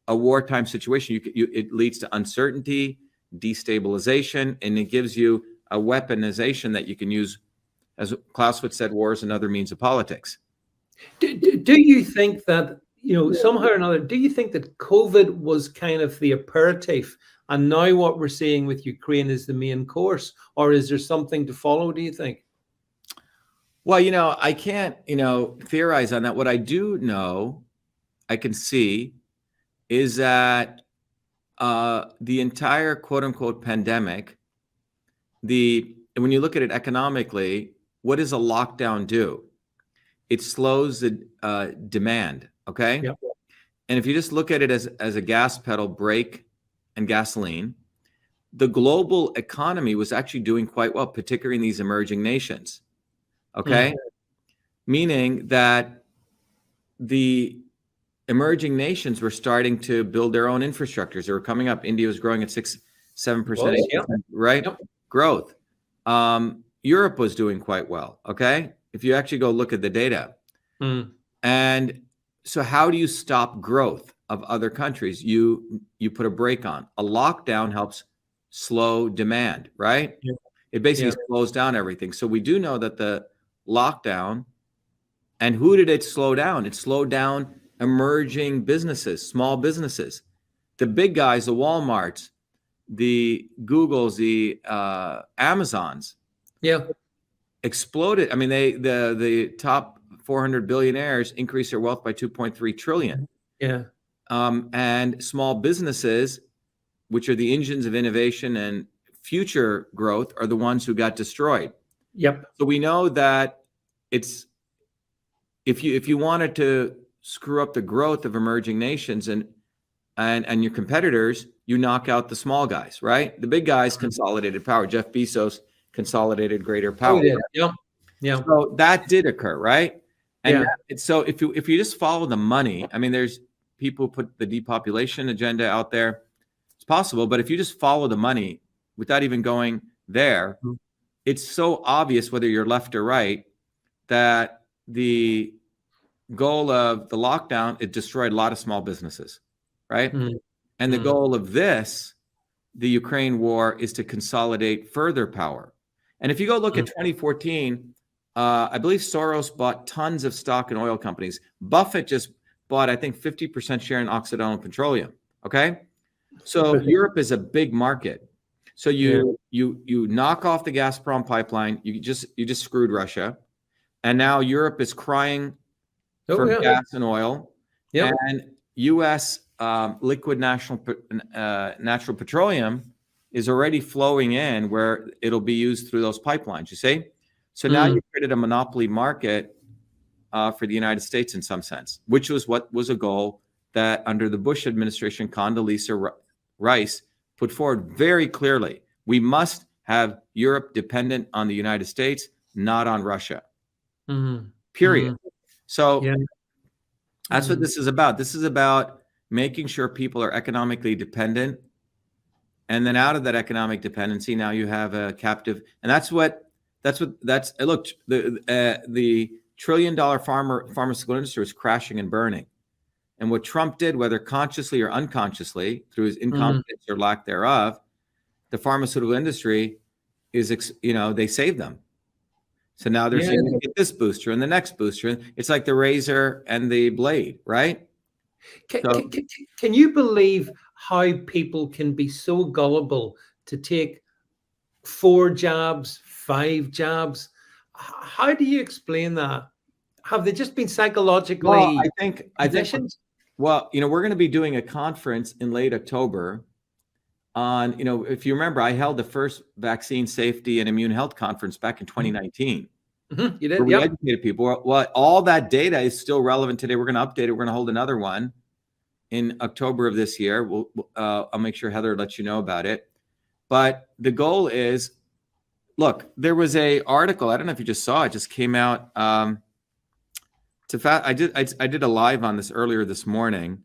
a wartime situation, it leads to uncertainty, destabilization, and it gives you a weaponization that you can use. As Clausewitz said, war is another means of politics. Do you think that, somehow or another, do you think that COVID was kind of the aperitif, and now what we're seeing with Ukraine is the main course, or is there something to follow, do you think? Well, I can't, theorize on that. What I do know, I can see, is that the entire quote unquote pandemic, when you look at it economically, what does a lockdown do? It slows the demand. Okay. And if you just look at it as a gas pedal, brake and gasoline, the global economy was actually doing quite well, particularly in these emerging nations. Okay. Meaning that the emerging nations were starting to build their own infrastructures. They were coming up. India was growing at 6-7%, Yeah. right? Yep. Growth. Europe was doing quite well. Okay. If you actually go look at the data. And so how do you stop growth of other countries? You put a brake on. A lockdown helps slow demand, right? Yeah. It basically slows down everything. So we do know that the lockdown, and who did it slow down? It slowed down emerging businesses, small businesses. The big guys, the Walmarts, the Googles, the Amazons, exploded. I mean, the top 400 billionaires increased their wealth by 2.3 trillion. Yeah. And small businesses, which are the engines of innovation and future growth, are the ones who got destroyed. Yep. So we know that it's, if you wanted to screw up the growth of emerging nations and your competitors, you knock out the small guys, right? The big guys consolidated power. Jeff Bezos consolidated greater power. Yeah. Yeah. So that did occur, right? And so if you just follow the money, I mean, there's people who put the depopulation agenda out there. It's possible, but if you just follow the money without even going there, it's so obvious whether you're left or right that the goal of the lockdown, it destroyed a lot of small businesses, right? And the goal of this, the Ukraine war, is to consolidate further power. And if you go look at 2014, I believe Soros bought tons of stock in oil companies. Buffett just bought, I think, 50% share in Occidental Petroleum. Okay, so Europe is a big market. So you knock off the Gazprom pipeline. You just screwed Russia, and now Europe is crying for gas and oil. And U.S. Liquid natural petroleum is already flowing in where it'll be used through those pipelines. You see, so now you created a monopoly market for the United States in some sense, which was what was a goal that under the Bush administration, Condoleezza Rice put forward very clearly. We must have Europe dependent on the United States, not on Russia. Period. So that's what this is about. This is about making sure people are economically dependent. And then out of that economic dependency, now you have a captive. And look, the trillion-dollar pharmaceutical industry is crashing and burning. And what Trump did, whether consciously or unconsciously, through his incompetence or lack thereof, the pharmaceutical industry is, they saved them. So now they're saying, get this booster and the next booster. It's like the razor and the blade, right? Can you believe how people can be so gullible to take 4 jabs, 5 jabs? How do you explain that? Have they just been psychologically? Well, I think. Well, we're going to be doing a conference in late October on, if you remember, I held the first vaccine safety and immune health conference back in 2019. You did, where we educated people. Well, all that data is still relevant today. We're going to update it. We're going to hold another one in October of this year. I'll make sure Heather lets you know about it. But the goal is, look, there was a article. I don't know if you just saw it. Just came out. I did a live on this earlier this morning.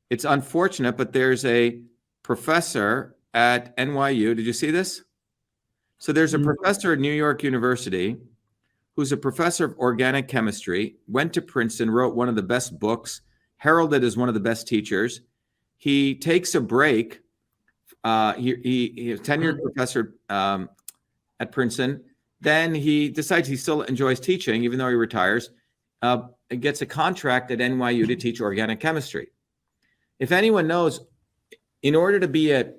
It's unfortunate, but there's a professor at NYU. Did you see this? So there's a professor at New York University who's a professor of organic chemistry, went to Princeton, wrote one of the best books, heralded as one of the best teachers. He takes a break. He was a tenured professor at Princeton. Then he decides he still enjoys teaching, even though he retires. Gets a contract at NYU to teach organic chemistry. If anyone knows, in order to be a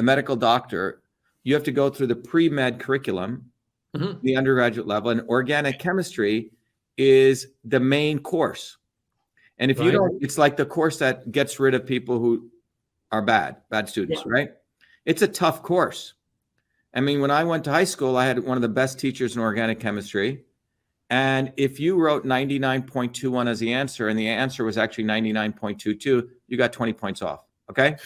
medical doctor, you have to go through the pre-med curriculum, the undergraduate level, and organic chemistry is the main course. And if you don't, it's like the course that gets rid of people who are bad students, right? It's a tough course. I mean, when I went to high school, I had one of the best teachers in organic chemistry. And if you wrote 99.21 as the answer, and the answer was actually 99.22, you got 20 points off, okay?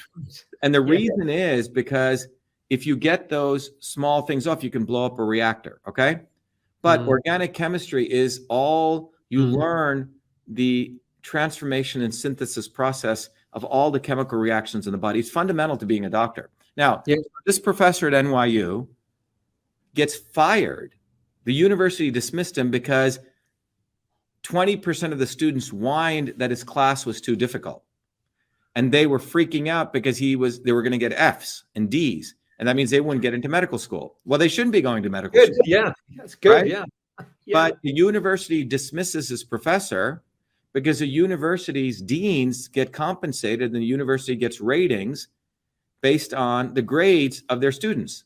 And the reason is because if you get those small things off, you can blow up a reactor, okay? But organic chemistry is all you learn the transformation and synthesis process of all the chemical reactions in the body. It's fundamental to being a doctor. Now, this professor at NYU gets fired. The university dismissed him because 20% of the students whined that his class was too difficult. And they were freaking out because they were going to get Fs and Ds. And that means they wouldn't get into medical school. Well, they shouldn't be going to medical school. Yeah, that's good. Right? Yeah. But the university dismisses this professor because the university's deans get compensated and the university gets ratings based on the grades of their students.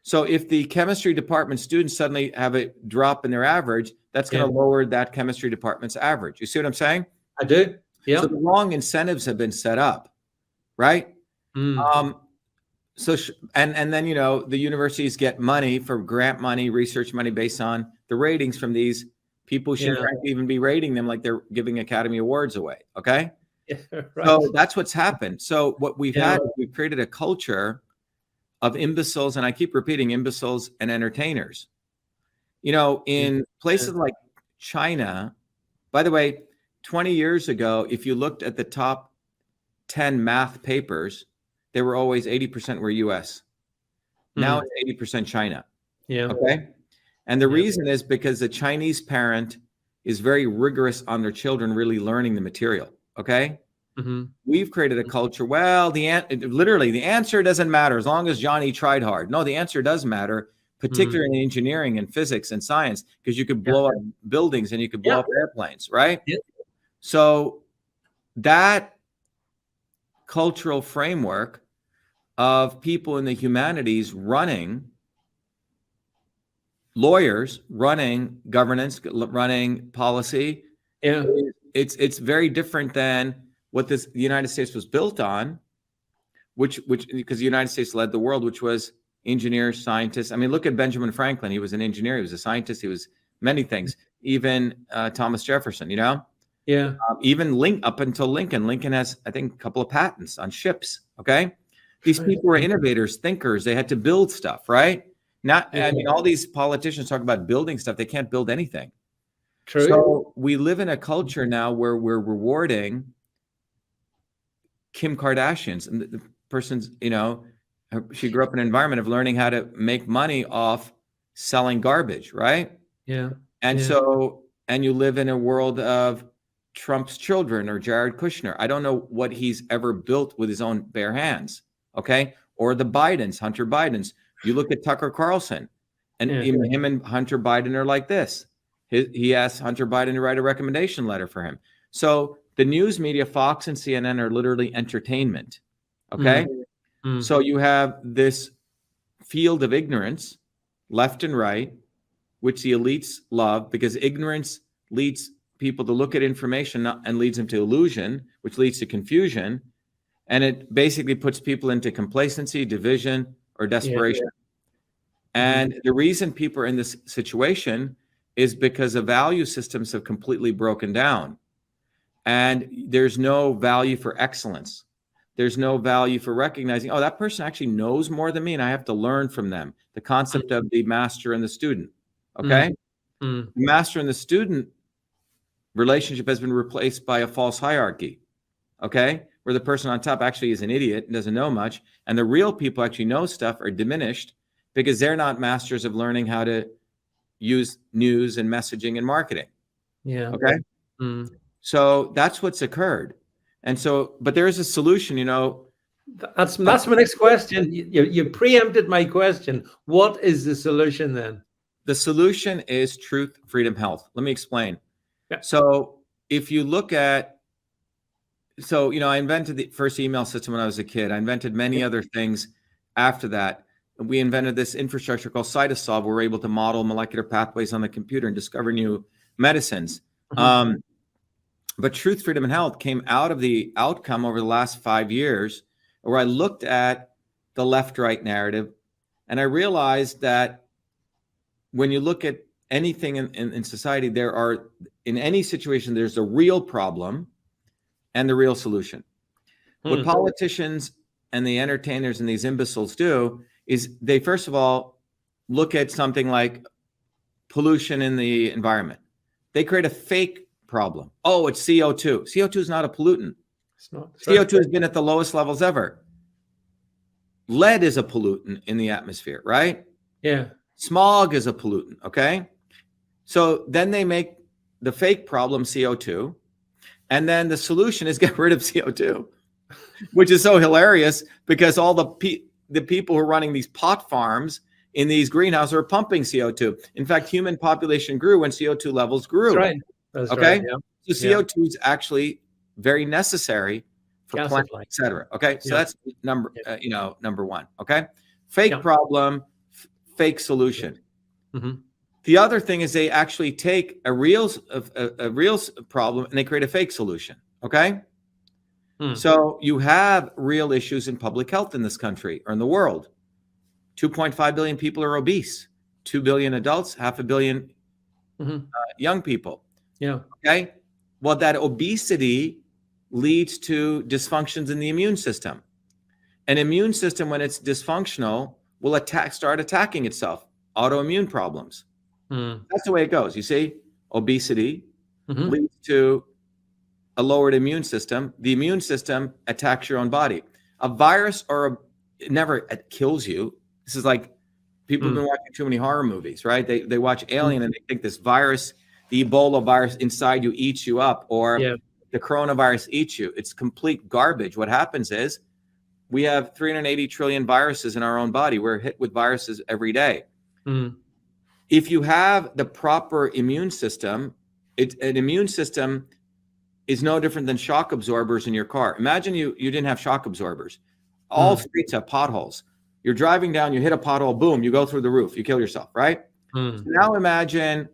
So if the chemistry department students suddenly have a drop in their average, that's going to lower that chemistry department's average. You see what I'm saying? I do. Yeah. So the wrong incentives have been set up, right? And then, you know, the universities get money for grant money, research money based on the ratings from these people who shouldn't frankly even be rating them like they're giving Academy Awards away. Okay. Yeah, right. So that's what's happened. So what we've had, we've created a culture of imbeciles, and I keep repeating imbeciles and entertainers. You know, in places like China, by the way, 20 years ago, if you looked at the top 10 math papers, they were always 80% were US. Now it's 80% China. Yeah. Okay. And the reason is because the Chinese parent is very rigorous on their children really learning the material. Okay. We've created a culture. Well, literally the answer doesn't matter as long as Johnny tried hard. No, the answer does matter, particularly in engineering and physics and science, because you could blow up buildings and you could blow up airplanes, right? Yeah. So that cultural framework of people in the humanities running, lawyers running governance, running policy, it's very different than what the United States was built on, which because the United States led the world, which was engineers, scientists. I mean, look at Benjamin Franklin. He was an engineer. He was a scientist. He was many things. Even Thomas Jefferson, you know? Yeah. Even up until Lincoln. Lincoln has, I think, a couple of patents on ships. Okay. These people were innovators, thinkers. They had to build stuff, right? I mean, all these politicians talk about building stuff. They can't build anything. True. So we live in a culture now where we're rewarding Kim Kardashian's, and the person's, you know, she grew up in an environment of learning how to make money off selling garbage, right? Yeah. And so, and you live in a world of Trump's children or Jared Kushner. I don't know what he's ever built with his own bare hands. Okay. Or the Bidens, Hunter Bidens. You look at Tucker Carlson, and him and Hunter Biden are like this. He asked Hunter Biden to write a recommendation letter for him. So the news media, Fox and CNN, are literally entertainment. Okay. So you have this field of ignorance, left and right, which the elites love because ignorance leads people to look at information and leads them to illusion, which leads to confusion. And it basically puts people into complacency, division, or desperation. And the reason people are in this situation is because the value systems have completely broken down. And there's no value for excellence. There's no value for recognizing, oh, that person actually knows more than me and I have to learn from them. The concept of the master and the student. Okay. The master and the student relationship has been replaced by a false hierarchy. Okay. Where the person on top actually is an idiot and doesn't know much. And the real people actually know stuff are diminished because they're not masters of learning how to use news and messaging and marketing. Yeah. Okay. So that's what's occurred. And so, but there is a solution, you know. That's my next question. You preempted my question. What is the solution then? The solution is truth, freedom, health. Let me explain. Yeah. So if you look at, so, you know, I invented the first email system when I was a kid. I invented many other things after that. We invented this infrastructure called Cytosolve. We're able to model molecular pathways on the computer and discover new medicines. But truth, freedom, and health came out of the outcome over the last 5 years, where I looked at the left-right narrative, and I realized that when you look at anything in society, there are, in any situation, there's a real problem and the real solution. What politicians and the entertainers and these imbeciles do is they, first of all, look at something like pollution in the environment. They create a fake problem? Oh, it's CO2. CO2 is not a pollutant. It's not. CO2 has been at the lowest levels ever. Lead is a pollutant in the atmosphere, right? Yeah. Smog is a pollutant, okay? So then they make the fake problem CO2, and then the solution is get rid of CO2, which is so hilarious because all the people who are running these pot farms in these greenhouses are pumping CO2. In fact, human population grew when CO2 levels grew. That's right. That's okay? Right. Yeah. So CO2 is actually very necessary for plants, et cetera. Okay, so that's number one. Okay, fake problem, fake solution. Mm-hmm. The other thing is they actually take a real problem and they create a fake solution. Okay, so you have real issues in public health in this country or in the world. 2.5 billion people are obese. 2 billion adults, 500 million young people. Yeah. Okay. Well, that obesity leads to dysfunctions in the immune system. An immune system, when it's dysfunctional, will start attacking itself. Autoimmune problems. That's the way it goes. You see, obesity leads to a lowered immune system. The immune system attacks your own body. A virus it kills you. This is like people have been watching too many horror movies, right? They watch Alien and they think this virus, the Ebola virus inside you eats you up, or the coronavirus eats you. It's complete garbage. What happens is we have 380 trillion viruses in our own body. We're hit with viruses every day. If you have the proper immune system, an immune system is no different than shock absorbers in your car. Imagine you didn't have shock absorbers. All streets have potholes. You're driving down, you hit a pothole, boom, you go through the roof, you kill yourself, right? So now imagine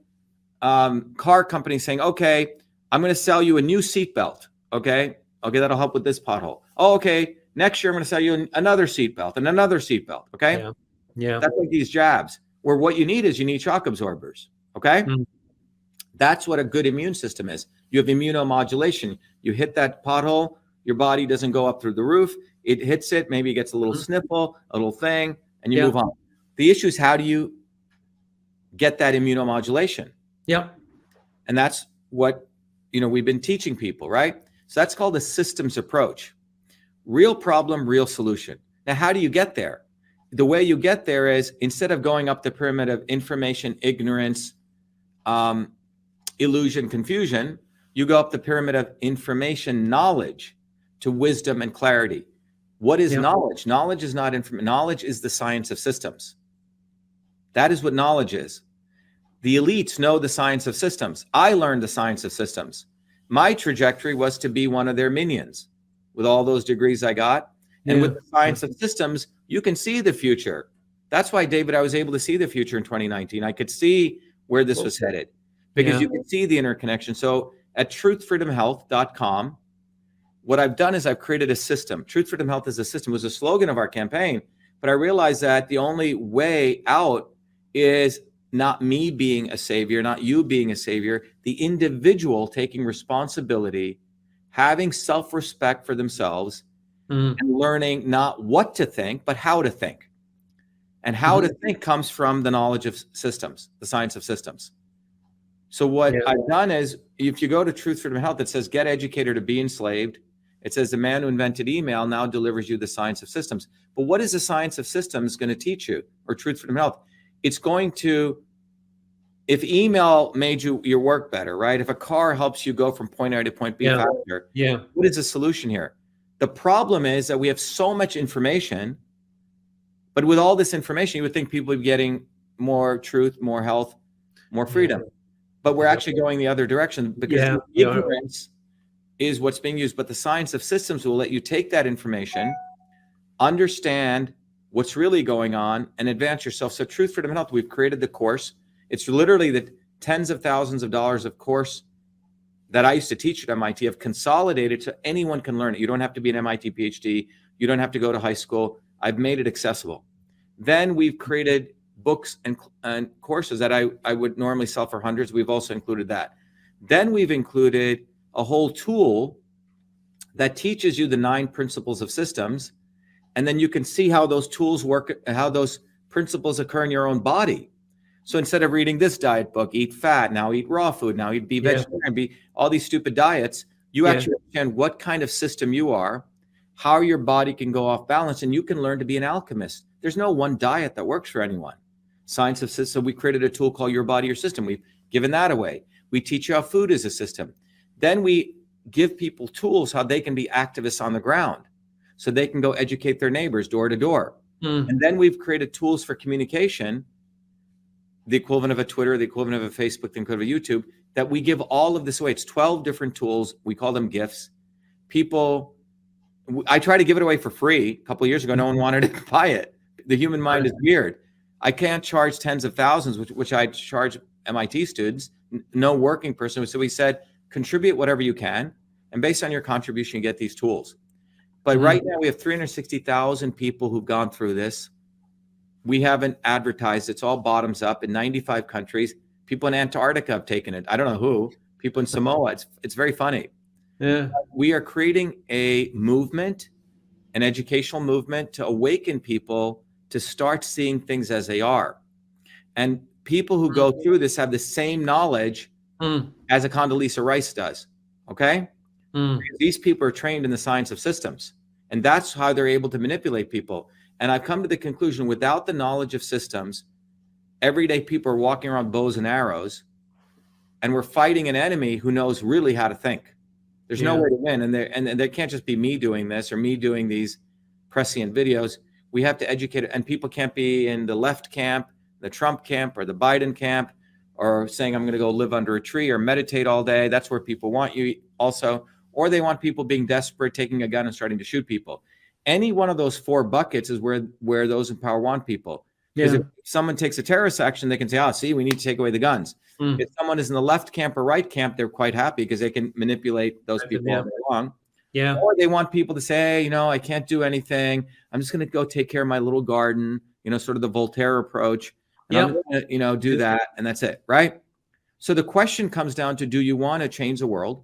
car companies saying, okay, I'm going to sell you a new seatbelt. Okay, that'll help with this pothole. Oh, okay, next year I'm going to sell you another seatbelt and another seatbelt. Okay, yeah. That's like these jabs, where what you need shock absorbers. Okay, that's what a good immune system is. You have immunomodulation. You hit that pothole, your body doesn't go up through the roof. It hits it, maybe it gets a little sniffle, a little thing, and you move on. The issue is, how do you get that immunomodulation? Yeah. And that's what we've been teaching people, right? So that's called a systems approach. Real problem, real solution. Now, how do you get there? The way you get there is, instead of going up the pyramid of information, ignorance, illusion, confusion, you go up the pyramid of information, knowledge, to wisdom and clarity. What is knowledge? Knowledge is not information. Knowledge is the science of systems. That is what knowledge is. The elites know the science of systems. I learned the science of systems. My trajectory was to be one of their minions with all those degrees I got. And with the science of systems, you can see the future. That's why, David, I was able to see the future in 2019. I could see where this was headed because you can see the interconnection. So at truthfreedomhealth.com, what I've done is I've created a system. Truth Freedom Health is a system. It was a slogan of our campaign, but I realized that the only way out is not me being a savior, not you being a savior, the individual taking responsibility, having self-respect for themselves, and learning not what to think, but how to think. And how to think comes from the knowledge of systems, the science of systems. So what I've done is, if you go to Truth Freedom Health, it says, get educated or be enslaved. It says the man who invented email now delivers you the science of systems. But what is the science of systems going to teach you, or Truth Freedom Health? It's going to, if email made your work better, right? If a car helps you go from point A to point B faster, what is the solution here? The problem is that we have so much information, but with all this information, you would think people would be getting more truth, more health, more freedom. But we're actually going the other direction, because ignorance is what's being used. But the science of systems will let you take that information, understand what's really going on, and advance yourself. So Truth, Freedom, and Health, we've created the course. It's literally the tens of thousands of dollars of course that I used to teach at MIT. I've consolidated so anyone can learn it. You don't have to be an MIT PhD. You don't have to go to high school. I've made it accessible. Then we've created books and courses that I would normally sell for hundreds. We've also included that. Then we've included a whole tool that teaches you the 9 principles of systems. And then you can see how those tools work, how those principles occur in your own body. So instead of reading this diet book, eat fat, now eat raw food, now eat be Yeah. vegetarian, be all these stupid diets, you Yeah. actually understand what kind of system you are, how your body can go off balance, and you can learn to be an alchemist. There's no one diet that works for anyone. Science of System, we created a tool called Your Body, Your System. We've given that away. We teach you how food is a system. Then we give people tools how they can be activists on the ground so they can go educate their neighbors door to door. And then we've created tools for communication, the equivalent of a Twitter, the equivalent of a Facebook, the equivalent of a YouTube, that we give all of this away. It's 12 different tools. We call them gifts. People, I tried to give it away for free a couple of years ago. No one wanted to buy it. The human mind is weird. I can't charge tens of thousands, which I charge MIT students, no working person. So we said, contribute whatever you can. And based on your contribution, you get these tools. But right now we have 360,000 people who've gone through this. We haven't advertised. It's all bottoms up in 95 countries. People in Antarctica have taken it. I don't know who. People in Samoa. It's very funny. Yeah. We are creating a movement, an educational movement to awaken people to start seeing things as they are. And people who go through this have the same knowledge as a Condoleezza Rice does. Okay? These people are trained in the science of systems. And that's how they're able to manipulate people. And I've come to the conclusion, without the knowledge of systems, everyday people are walking around bows and arrows, and we're fighting an enemy who knows really how to think. There's no way to win. And there can't just be me doing this or me doing these prescient videos. We have to educate, and people can't be in the left camp, the Trump camp, or the Biden camp, or saying, I'm going to go live under a tree or meditate all day. That's where people want you also. Or they want people being desperate, taking a gun and starting to shoot people. Any one of those four buckets is where those in power want people. Because if someone takes a terrorist action, they can say, see, we need to take away the guns. If someone is in the left camp or right camp, they're quite happy because they can manipulate those people all day long. Yeah. Or they want people to say, hey, I can't do anything. I'm just going to go take care of my little garden, sort of the Voltaire approach. And I'm going to, do that. And that's it. Right. So the question comes down to, do you want to change the world?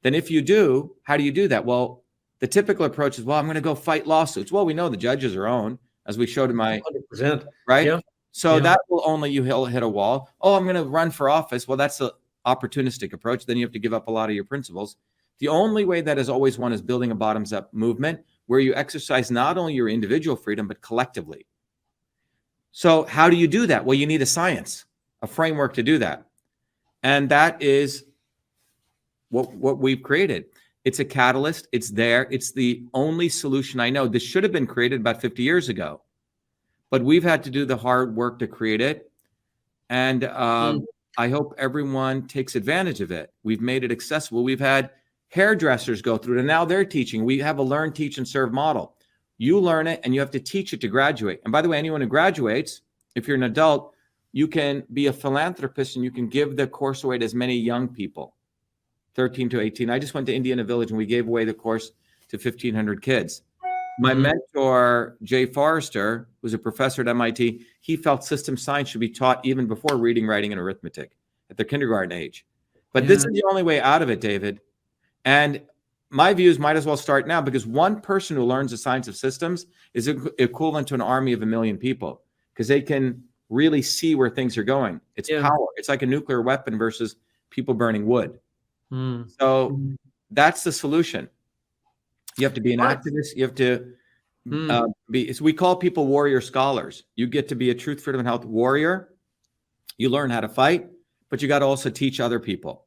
Then if you do, how do you do that? Well, the typical approach is, I'm going to go fight lawsuits. Well, we know the judges are own, as we showed in my 100%. right. Yeah. So that will only hit a wall. Oh, I'm going to run for office. Well, that's the opportunistic approach. Then you have to give up a lot of your principles. The only way that has always won is building a bottoms up movement where you exercise not only your individual freedom, but collectively. So how do you do that? Well, you need a science, a framework to do that. And that is what we've created. It's a catalyst. It's there. It's the only solution I know. This should have been created about 50 years ago, but we've had to do the hard work to create it. And I hope everyone takes advantage of it. We've made it accessible. We've had hairdressers go through it, and now they're teaching. We have a learn, teach, and serve model. You learn it, and you have to teach it to graduate. And by the way, anyone who graduates, if you're an adult, you can be a philanthropist, and you can give the course away to as many young people, 13 to 18. I just went to Indiana Village, and we gave away the course to 1,500 kids. My mentor, Jay Forrester, who's a professor at MIT, he felt system science should be taught even before reading, writing, and arithmetic at the kindergarten age. But this is the only way out of it, David. And my views might as well start now, because one person who learns the science of systems is equivalent to an army of 1 million people, because they can really see where things are going. It's power. It's like a nuclear weapon versus people burning wood. So that's the solution. You have to be an activist. You have to be, so we call people warrior scholars. You get to be a truth, freedom, and health warrior. You learn how to fight, but you got to also teach other people.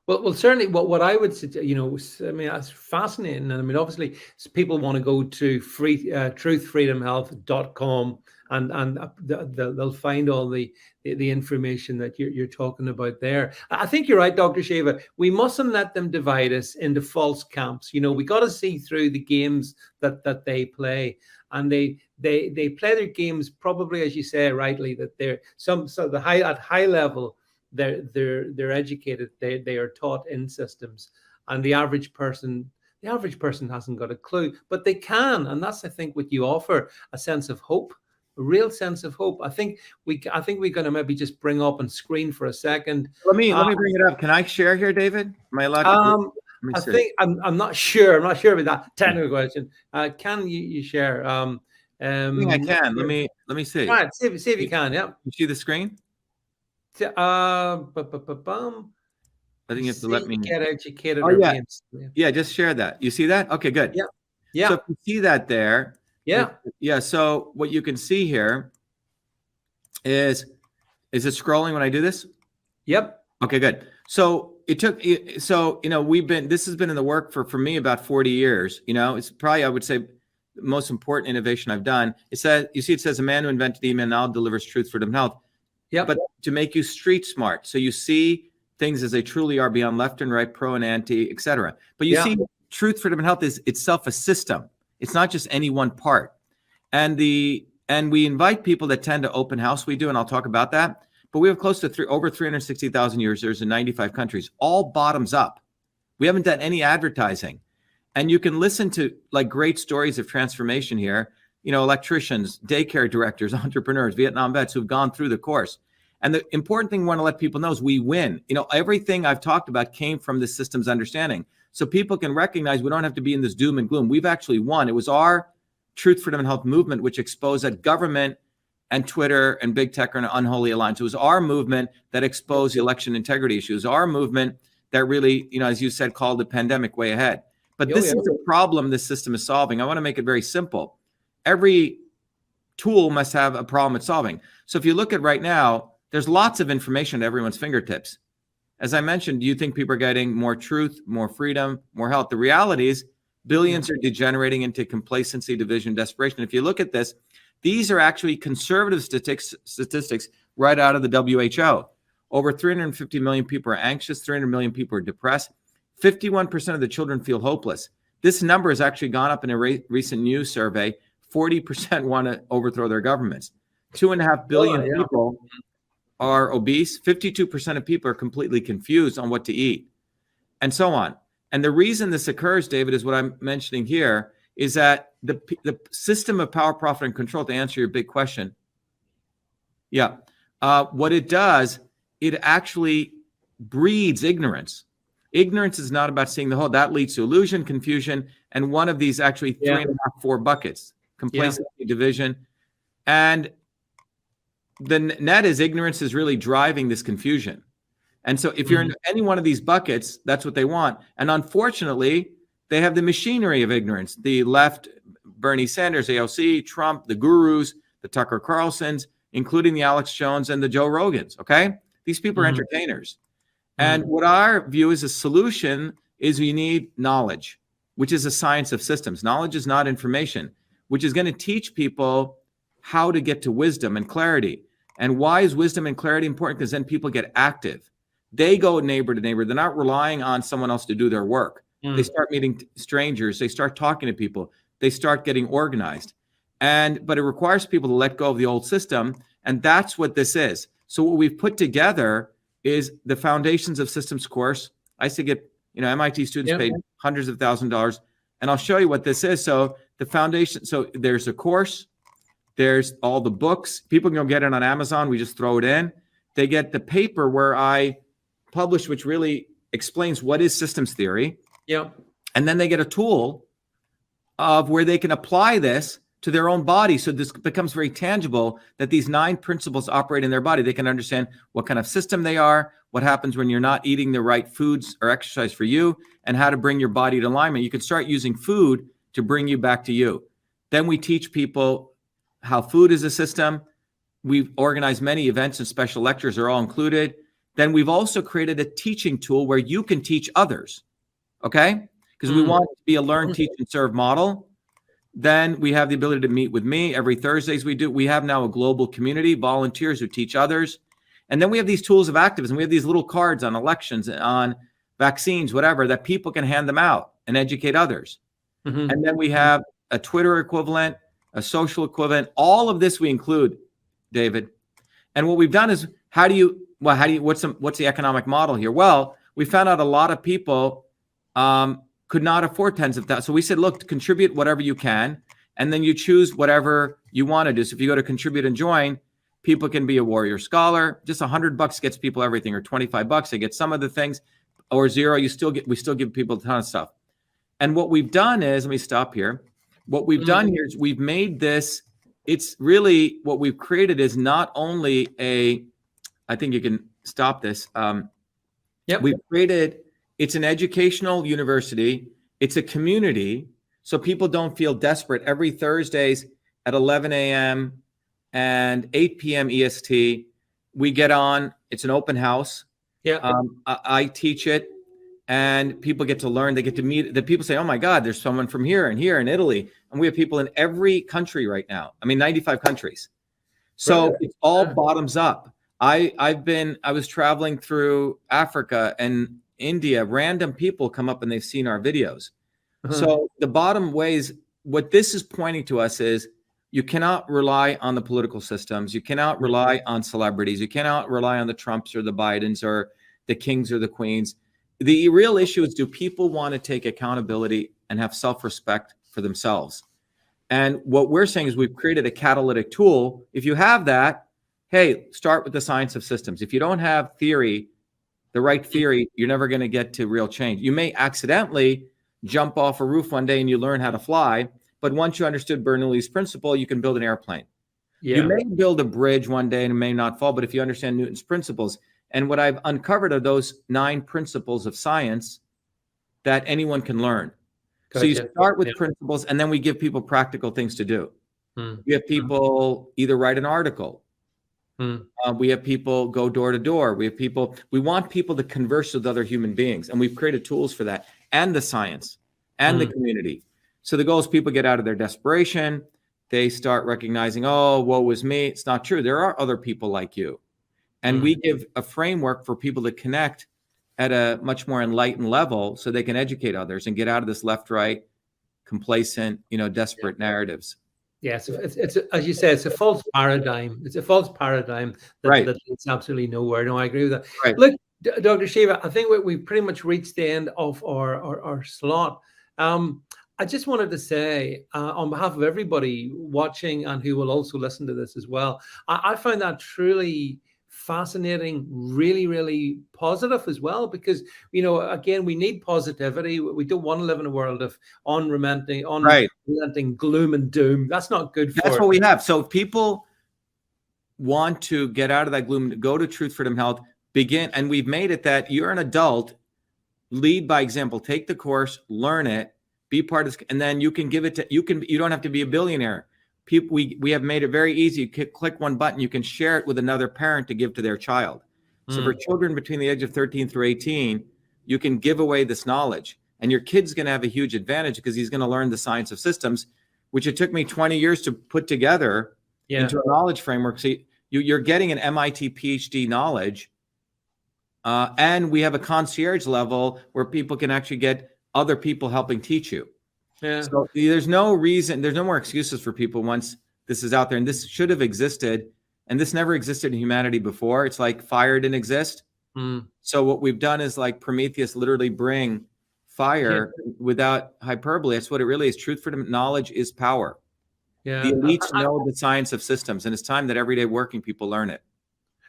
Well, certainly what I would suggest, that's fascinating. And obviously people want to go to truthfreedomhealth.com and they'll find all the information that you're talking about there. I think you're right, Dr. Shiva. We mustn't let them divide us into false camps. We got to see through the games that they play, and they play their games probably, as you say rightly, that they're at high level. They're educated. They are taught in systems, and the average person hasn't got a clue, but they can, and that's, I think, what you offer, a sense of hope, a real sense of hope. I think we're going to maybe just bring up and screen for a second. Let me bring it up. Can I share here, David? Am I allowed to? I think I'm not sure. I'm not sure about that technical question. Can you share? I think I can. Let me see. Right, see if you can. Yeah. You see the screen? Bum. I think you have to let me. Get educated. Oh, Or yeah. be Yeah, just share that. You see that? Okay, good. Yeah. So Yeah. if you see that there, Yeah. yeah. So what you can see here is it scrolling when I do this? Yep. Okay, good. So it took, so, this has been in the work for me about 40 years. It's probably, I would say, the most important innovation I've done. It says, it says a man who invented email now delivers truth, freedom, and health. Yeah. But to make you street smart. So you see things as they truly are beyond left and right, pro and anti, etc. But you see truth, freedom, and health is itself a system. It's not just any one part. And we invite people that tend to open house. We do, and I'll talk about that. But we have close to over 360,000 users in 95 countries, all bottoms up. We haven't done any advertising. And you can listen to like great stories of transformation here. Electricians, daycare directors, entrepreneurs, Vietnam vets who've gone through the course. And the important thing we want to let people know is we win. Everything I've talked about came from this systems understanding. So people can recognize we don't have to be in this doom and gloom. We've actually won. It was our Truth, Freedom, and Health movement which exposed that government and Twitter and big tech are an unholy alliance. It was our movement that exposed the election integrity issues. Our movement that really, as you said, called the pandemic way ahead. But this is a problem this system is solving. I want to make it very simple. Every tool must have a problem it's solving. So if you look at right now, there's lots of information at everyone's fingertips. As I mentioned, do you think people are getting more truth, more freedom, more health? The reality is billions are degenerating into complacency, division, desperation. If you look at this, these are actually conservative statistics right out of the WHO. Over 350 million people are anxious, 300 million people are depressed. 51% of the children feel hopeless. This number has actually gone up in a recent news survey. 40% want to overthrow their governments. 2.5 billion people are obese. 52% of people are completely confused on what to eat, and so on. And the reason this occurs, David, is what I'm mentioning here, is that the system of power, profit, and control, to answer your big question, what it does, it actually breeds ignorance. Ignorance is not about seeing the whole. That leads to illusion, confusion, and one of these actually 3.5, 4 buckets: complacency, division, and the net is ignorance is really driving this confusion. And so if you're in any one of these buckets, that's what they want. And unfortunately, they have the machinery of ignorance. The left, Bernie Sanders, AOC, Trump, the gurus, the Tucker Carlsons, including the Alex Jones and the Joe Rogans, okay? These people are entertainers. And what our view is a solution is we need knowledge, which is a science of systems. Knowledge is not information, which is going to teach people how to get to wisdom and clarity. And why is wisdom and clarity important? Because then people get active. They go neighbor to neighbor. They're not relying on someone else to do their work. They start meeting strangers. They start talking to people. They start getting organized. But it requires people to let go of the old system. And that's what this is. So what we've put together is the Foundations of Systems course. I used to get, MIT students paid hundreds of thousands of dollars. And I'll show you what this is. So the foundation, so there's a course. There's all the books. People can go get it on Amazon. We just throw it in. They get the paper where I publish, which really explains what is systems theory. And then they get a tool of where they can apply this to their own body. So this becomes very tangible that these 9 principles operate in their body. They can understand what kind of system they are, what happens when you're not eating the right foods or exercise for you, and how to bring your body to alignment. You can start using food to bring you back to you. Then we teach people how food is a system. We've organized many events and special lectures are all included. Then we've also created a teaching tool where you can teach others, okay? Because we want it to be a learn, teach, and serve model. Then we have the ability to meet with me every Thursdays. We have now a global community, volunteers who teach others. And then we have these tools of activism. We have these little cards on elections, on vaccines, whatever, that people can hand them out and educate others. And then we have a Twitter equivalent, a social equivalent. All of this we include, David. And what we've done is, what's the economic model here? Well, we found out a lot of people could not afford tens of thousands. So we said, look, contribute whatever you can, and then you choose whatever you want to do. So if you go to contribute and join, people can be a warrior scholar. Just $100 gets people everything, or $25 they get some of the things, or $0. We still give people a ton of stuff. And what we've done is, let me stop here. What we've done here is we've made this it's really what we've created is not only I think you can stop this. We've created, it's an educational university. It's a community. So people don't feel desperate. Every Thursdays at 11 a.m. and 8 p.m. EST, we get on. It's an open house. I teach it, and people get to learn. They get to meet. The people say, "Oh my God, there's someone from here and here in Italy," and we have people in every country right now. I mean, 95 countries. So it's all bottoms up. I was traveling through Africa and India. Random people come up and they've seen our videos. So the bottom ways, what this is pointing to us is, you cannot rely on the political systems. You cannot rely on celebrities. You cannot rely on the Trumps or the Bidens or the kings or the queens. The real issue is, do people want to take accountability and have self-respect for themselves? And what we're saying is, we've created a catalytic tool. If you have that, hey, start with the science of systems. If you don't have theory, the right theory, you're never going to get to real change. You may accidentally jump off a roof one day and you learn how to fly. But once you understood Bernoulli's principle, you can build an airplane. You may build a bridge one day and it may not fall, but if you understand Newton's principles, and what I've uncovered are those 9 principles of science that anyone can learn. So you start with principles, and then we give people practical things to do. We have people either write an article. We have people go door to door. We want people to converse with other human beings, and we've created tools for that, and the science and the community. So the goal is, people get out of their desperation. They start recognizing, oh, woe is me. It's not true. There are other people like you. And we give a framework for people to connect at a much more enlightened level, so they can educate others and get out of this left-right, complacent, desperate narratives. Yes, it's as you say, it's a false paradigm. It's a false paradigm that leads absolutely nowhere. No, I agree with that. Right. Look, Dr. Shiva, I think we've pretty much reached the end of our slot. I just wanted to say, on behalf of everybody watching and who will also listen to this as well, I find that truly fascinating, really, really positive as well, because, again, we need positivity. We don't want to live in a world of unrelenting gloom and doom. That's not good for us. That's what we have. So if people want to get out of that gloom, go to Truth, Freedom, Health, begin. And we've made it that you're an adult, lead by example, take the course, learn it, be part of this, and then you can give it to, you don't have to be a billionaire. People, we have made it very easy. You click one button, you can share it with another parent to give to their child. So for children between the age of 13 through 18, you can give away this knowledge, and your kid's going to have a huge advantage, because he's going to learn the science of systems, which it took me 20 years to put together into a knowledge framework. So you're getting an MIT PhD knowledge, and we have a concierge level where people can actually get other people helping teach you. So there's no reason, there's no more excuses for people once this is out there. And this should have existed, and this never existed in humanity before. It's like fire didn't exist. So what we've done is, like Prometheus, literally bring fire without hyperbole. That's what it really is. Truth, freedom, knowledge is power. The elites know the science of systems, and it's time that everyday working people learn it.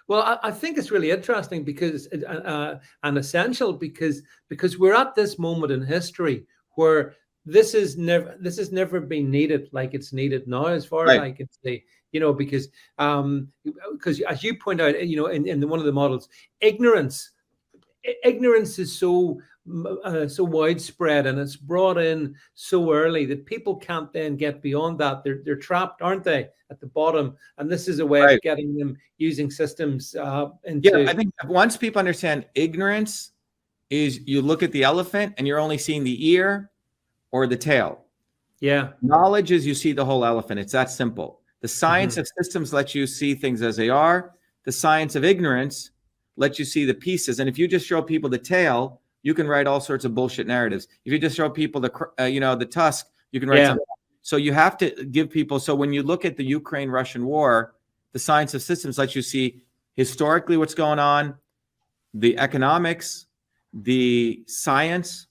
Well, I think it's really interesting, because and essential, because we're at this moment in history where this has never been needed like it's needed now, as far as I can say. Because as you point out, in one of the models, ignorance is so widespread, and it's brought in so early that people can't then get beyond that. They're trapped, aren't they, at the bottom? And this is a way of getting them using systems into. I think once people understand, ignorance is, you look at the elephant and you're only seeing the ear or the tail. Knowledge is, you see the whole elephant. It's that simple. The science of systems lets you see things as they are. The science of ignorance lets you see the pieces. And if you just show people the tail, you can write all sorts of bullshit narratives. If you just show people the tusk, you can write something. So you have to give people. So when you look at the Ukraine-Russian war, the science of systems lets you see historically what's going on, the economics, the science,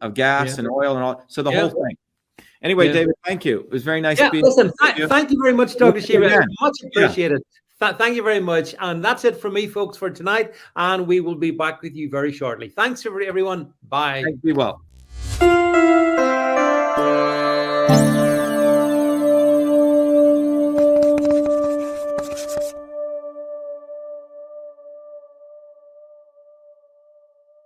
of gas and oil and all. So the whole thing. Anyway, David, thank you. It was very nice to be with you. Thank you very much, Dr. Shiva. Much appreciated. Thank you very much. And that's it from me, folks, for tonight. And we will be back with you very shortly. Thanks, everyone. Bye. Be well.